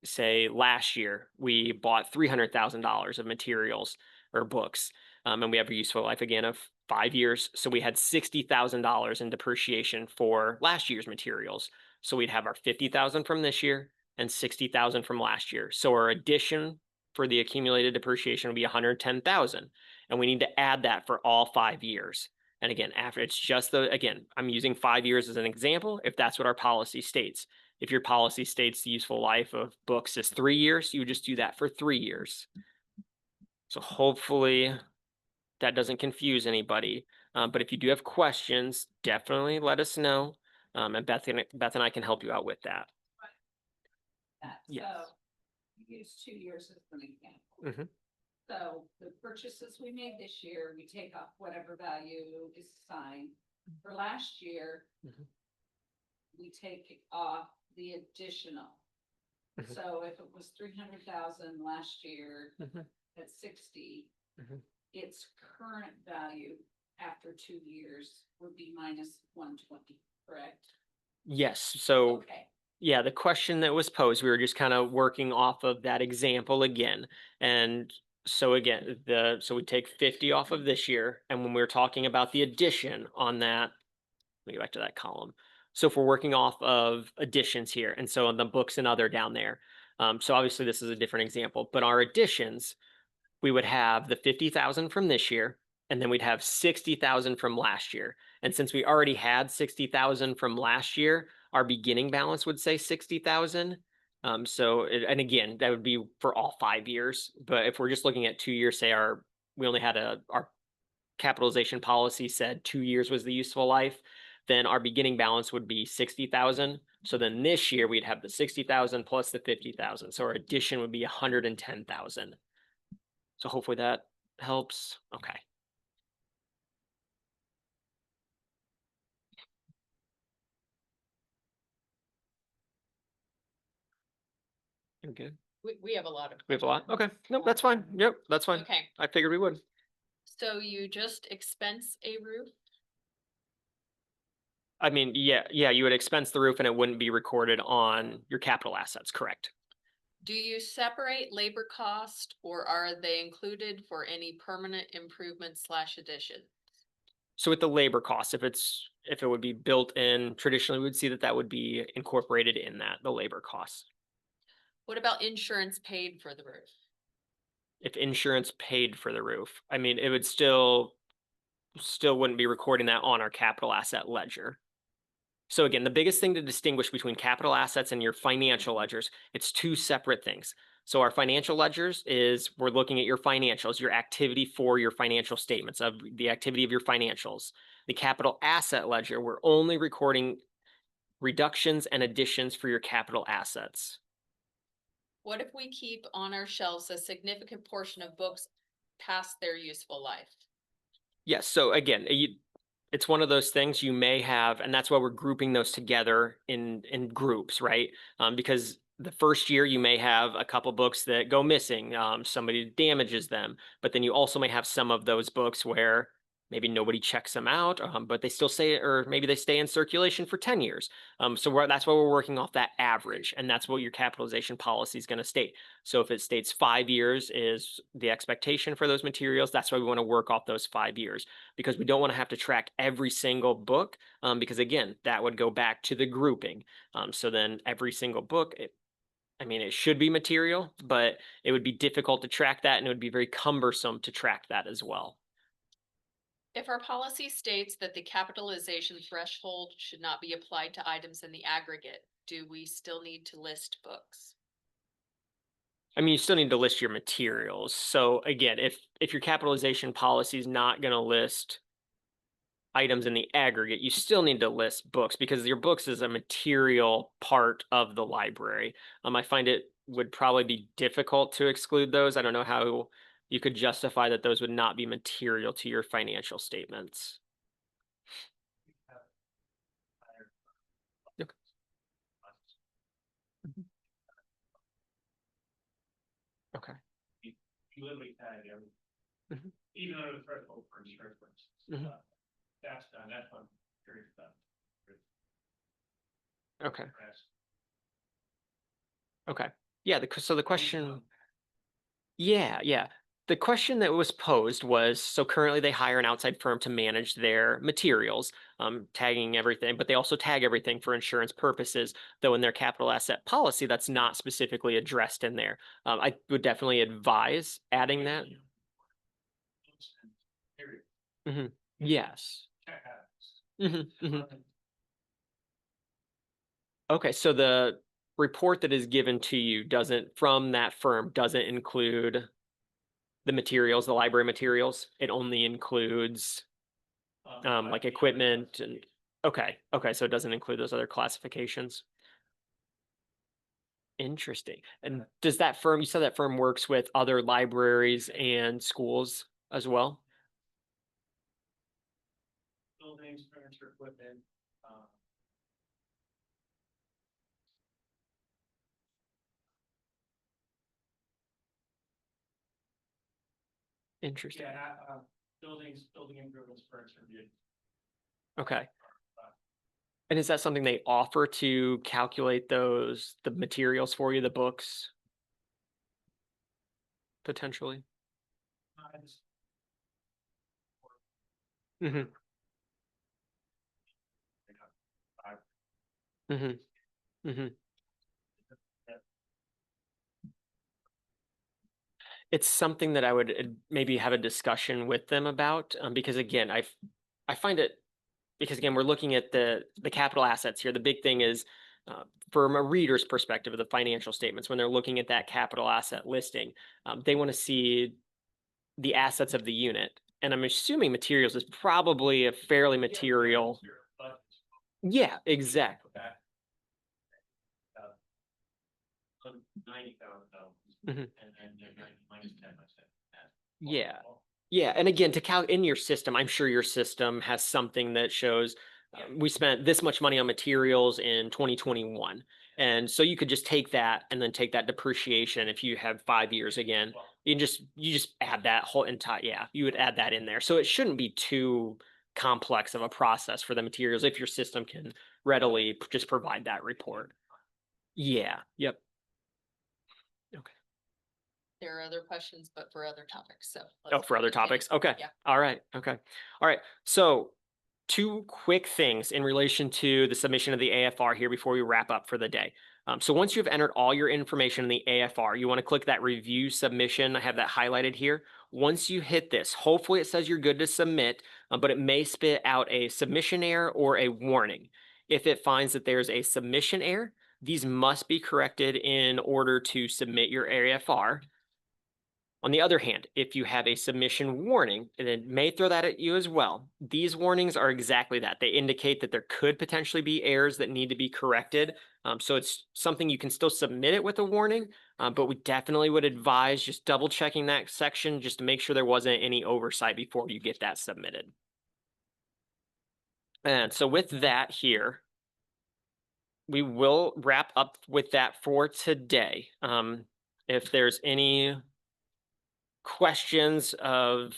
say, last year we bought $300,000 of materials or books, and we have a useful life again of 5 years, so we had $60,000 in depreciation for last year's materials. So we'd have our 50,000 from this year and 60,000 from last year. So our addition for the accumulated depreciation will be 110,000, and we need to add that for all 5 years. And again, after it's just again, I'm using 5 years as an example if that's what our policy states. If your policy states the useful life of books is 3 years, you would just do that for 3 years. So hopefully that doesn't confuse anybody. But if you do have questions, definitely let us know. And Beth and I can help you out with that. Yes. So you use 2 years as an example. Mhm. So the purchases we made this year, we take off whatever value is assigned. For last year, Mhm. we take off the additional. Mhm. So if it was 300,000 last year Mhm. at 60, Mhm. its current value after 2 years would be minus 120, correct? Yes. So Okay, yeah, the question that was posed, we were just kind of working off of that example again. And so again, so we take 50 off of this year. And when we were talking about the addition on that, let me go back to that column. So if we're working off of additions here, and so on the books and other down there. So obviously this is a different example, but our additions, we would have the 50,000 from this year, and then we'd have 60,000 from last year. And since we already had 60,000 from last year, our beginning balance would say 60,000. And again, that would be for all 5 years. But if we're just looking at 2 years, say we only had our capitalization policy said 2 years was the useful life, then our beginning balance would be 60,000. So then this year we'd have the 60,000 plus the 50,000. So our addition would be 110,000. So hopefully that helps. Okay. You're good. We have a lot of. We have a lot. Okay. Nope, that's fine. Yep, that's fine. Okay, I figured we would. so you just expense a roof? I mean, yeah, you would expense the roof and it wouldn't be recorded on your capital assets, correct? Do you separate labor cost or are they included for any permanent improvement / addition? So with the labor costs, if it would be built in, traditionally we would see that would be incorporated in the labor costs. What about insurance paid for the roof? If insurance paid for the roof, I mean, it would still wouldn't be recording that on our capital asset ledger. So again, the biggest thing to distinguish between capital assets and your financial ledgers, it's two separate things. So our financial ledgers is we're looking at your financials, your activity for your financial statements of the activity of your financials. The capital asset ledger, we're only recording reductions and additions for your capital assets. What if we keep on our shelves a significant portion of books past their useful life? Yes. So again, it's one of those things you may have, and that's why we're grouping those together in groups, right? Because the first year you may have a couple books that go missing, somebody damages them, but then you also may have some of those books where maybe nobody checks them out, but they still say, or maybe they stay in circulation for 10 years. That's why we're working off that average, and that's what your capitalization policy is going to state. So if it states 5 years is the expectation for those materials, that's why we want to work off those 5 years, because we don't want to have to track every single book, because again, that would go back to the grouping. So then every single book, it should be material, but it would be difficult to track that, and it would be very cumbersome to track that as well. If our policy states that the capitalization threshold should not be applied to items in the aggregate, do we still need to list books? You still need to list your materials. So again, if your capitalization policy is not going to list items in the aggregate, you still need to list books because your books is a material part of the library. I find it would probably be difficult to exclude those. I don't know how you could justify that those would not be material to your financial statements. Okay. Okay. You literally tag everything, Mhm. even under the threshold for insurance. Mhm. That's done, that's one period done. Okay. Okay. Yeah. So the question. Yeah. The question that was posed was, so currently they hire an outside firm to manage their materials, tagging everything, but they also tag everything for insurance purposes, though in their capital asset policy, that's not specifically addressed in there. I would definitely advise adding that. Mhm. Yes. Okay, so the report that is given to you from that firm doesn't include the materials, the library materials. It only includes like equipment and okay, so it doesn't include those other classifications. Interesting. And does that firm, you said that firm works with other libraries and schools as well? Buildings, furniture, equipment, Interesting. building improvements, furniture. Okay. And is that something they offer to calculate the materials for you, the books? Potentially. Mm-hmm. Mm-hmm. Mm-hmm. It's something that I would maybe have a discussion with them about, because again, I find it, because again, we're looking at the capital assets here. The big thing is, from a reader's perspective of the financial statements, when they're looking at that capital asset listing, they want to see the assets of the unit. And I'm assuming materials is probably a fairly material. Yeah, exactly. Mhm. And minus 10%. Yeah. Yeah, and again, to count in your system, I'm sure your system has something that shows we spent this much money on materials in 2021. And so you could just take that and then take that depreciation if you have 5 years again. You just add that whole entire, yeah, you would add that in there. So it shouldn't be too complex of a process for the materials if your system can readily just provide that report. Yeah, yep. Okay. There are other questions, but for other topics, so. Oh, for other continue. topics? Okay. Yeah. All right. Okay. All right. So 2 quick things in relation to the submission of the AFR here before we wrap up for the day. So once you've entered all your information in the AFR, you want to click that review submission. I have that highlighted here. Once you hit this, hopefully it says you're good to submit, but it may spit out a submission error or a warning. If it finds that there's a submission error, these must be corrected in order to submit your AFR. On the other hand, if you have a submission warning, and it may throw that at you as well. These warnings are exactly that. They indicate that there could potentially be errors that need to be corrected. So it's something you can still submit it with a warning, but we definitely would advise just double checking that section just to make sure there wasn't any oversight before you get that submitted. And so with that here, we will wrap up with that for today. If there's any questions of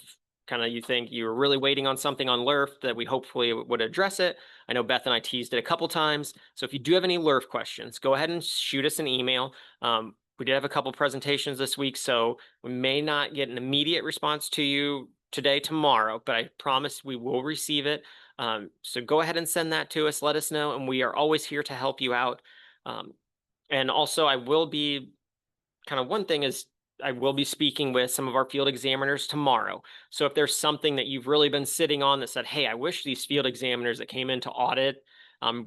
kind of you think you were really waiting on something on LERF that we hopefully would address it. I know Beth and I teased it a couple times. So if you do have any LERF questions, go ahead and shoot us an email. We did have a couple presentations this week, so we may not get an immediate response to you today, tomorrow, but I promise we will receive it. So go ahead and send that to us. Let us know, and we are always here to help you out. And also, I will be kind of one thing is I will be speaking with some of our field examiners tomorrow. So if there's something that you've really been sitting on that said, hey, I wish these field examiners that came in to audit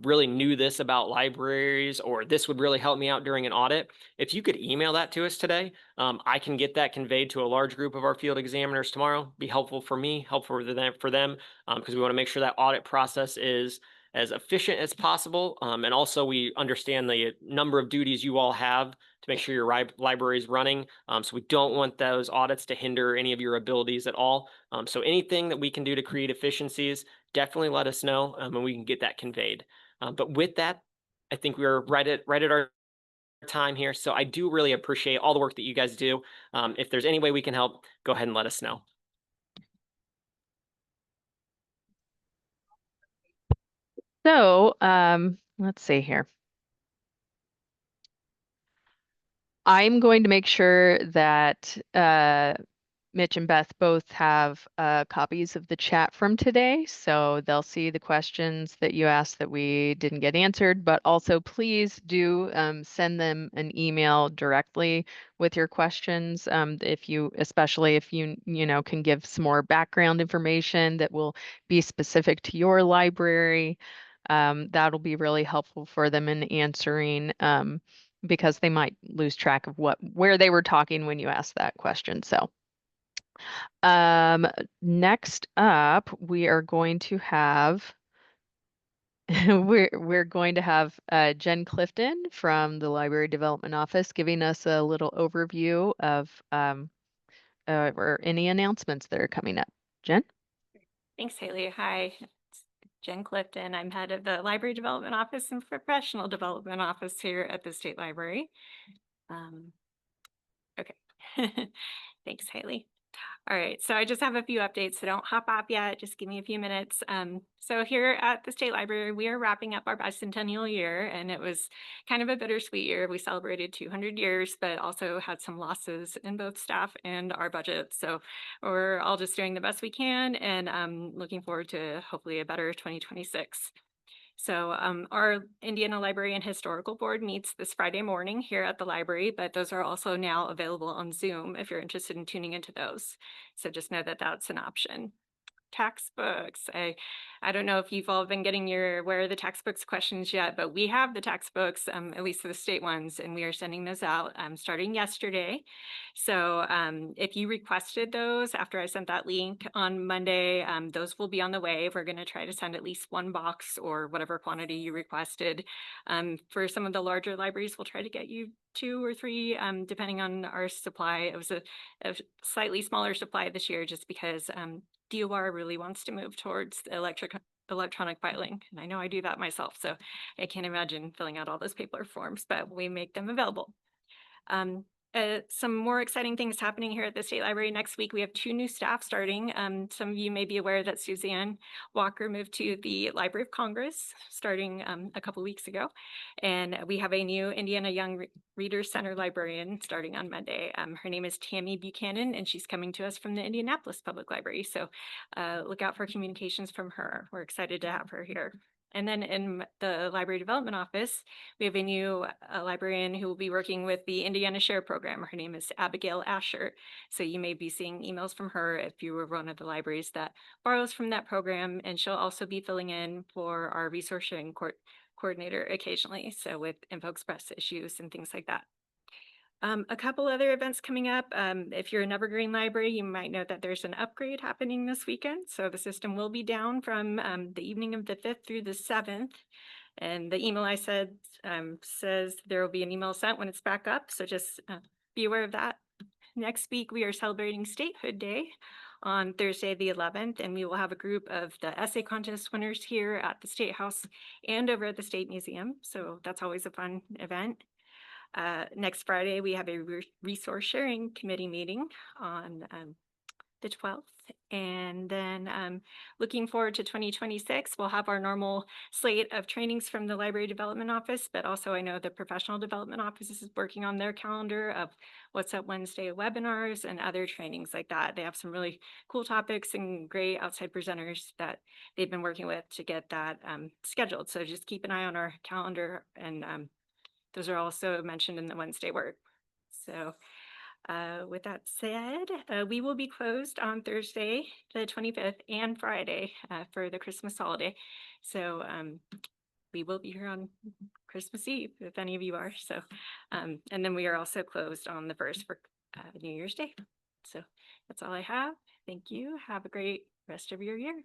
really knew this about libraries, or this would really help me out during an audit. If you could email that to us today, I can get that conveyed to a large group of our field examiners tomorrow. Be helpful for me, helpful for them, because we want to make sure that audit process is as efficient as possible. And also we understand the number of duties you all have to make sure your library is running. So we don't want those audits to hinder any of your abilities at all. So anything that we can do to create efficiencies, definitely let us know, and we can get that conveyed. But with that, I think we're right at our time here. So I do really appreciate all the work that you guys do. If there's any way we can help, go ahead and let us know. So, let's see here. I'm going to make sure that Mitch and Beth both have copies of the chat from today, so they'll see the questions that you asked that we didn't get answered, but also please do send them an email directly with your questions, especially if you can give some more background information that will be specific to your library. That'll be really helpful for them in answering, because they might lose track of where they were talking when you asked that question. So next up, we are going to have we're going to have Jen Clifton from the Library Development Office giving us a little overview of or any announcements that are coming up. Jen? Thanks, Haley. Hi, it's Jen Clifton. I'm head of the Library Development Office and Professional Development Office here at the State Library. Okay. Thanks, Haley. All right, so I just have a few updates, so don't hop off yet. Just give me a few minutes. So here at the State Library, we are wrapping up our bicentennial year, and it was kind of a bittersweet year. We celebrated 200 years, but also had some losses in both staff and our budget. So we're all just doing the best we can, and looking forward to hopefully a better 2026. So our Indiana Library and Historical Board meets this Friday morning here at the library, but those are also now available on Zoom if you're interested in tuning into those. So just know that that's an option. Textbooks. I don't know if you've all been getting your where are the textbooks questions yet, but we have the textbooks, at least the state ones, and we are sending those out starting yesterday. So if you requested those after I sent that link on Monday, those will be on the way. We're going to try to send at least one box or whatever quantity you requested. For some of the larger libraries, we'll try to get you 2 or 3, depending on our supply. It was a slightly smaller supply this year just because DOR really wants to move towards electronic filing. And I know I do that myself, so I can't imagine filling out all those paper forms, but we make them available. Some more exciting things happening here at the State Library. Next week, we have 2 new staff starting. Some of you may be aware that Suzanne Walker moved to the Library of Congress starting a couple weeks ago. And we have a new Indiana Young Readers Center librarian starting on Monday. Her name is Tammy Buchanan, and she's coming to us from the Indianapolis Public Library. So look out for communications from her. We're excited to have her here. And then in the library development office, we have a new librarian who will be working with the Indiana Share program. Her name is Abigail Asher. So you may be seeing emails from her if you were one of the libraries that borrows from that program. And she'll also be filling in for our resource sharing coordinator occasionally. So with InfoExpress issues and things like that. A couple other events coming up. If you're an Evergreen library, you might know that there's an upgrade happening this weekend. So the system will be down from the evening of the 5th through the 7th. And the email I said says there will be an email sent when it's back up. So just be aware of that. Next week, we are celebrating Statehood Day on Thursday, the 11th, and we will have a group of the essay contest winners here at the State House and over at the State Museum. So that's always a fun event. Next Friday, we have a resource sharing committee meeting on the 12th. And then looking forward to 2026, we'll have our normal slate of trainings from the Library Development Office, but also I know the Professional Development Office is working on their calendar of What's Up Wednesday webinars and other trainings like that. They have some really cool topics and great outside presenters that they've been working with to get that scheduled. So just keep an eye on our calendar, and those are also mentioned in the Wednesday work. So with that said, we will be closed on Thursday, the 25th, and Friday for the Christmas holiday. So we will be here on Christmas Eve, if any of you are. So, and then we are also closed on the 1st for New Year's Day. So that's all I have. Thank you. Have a great rest of your year.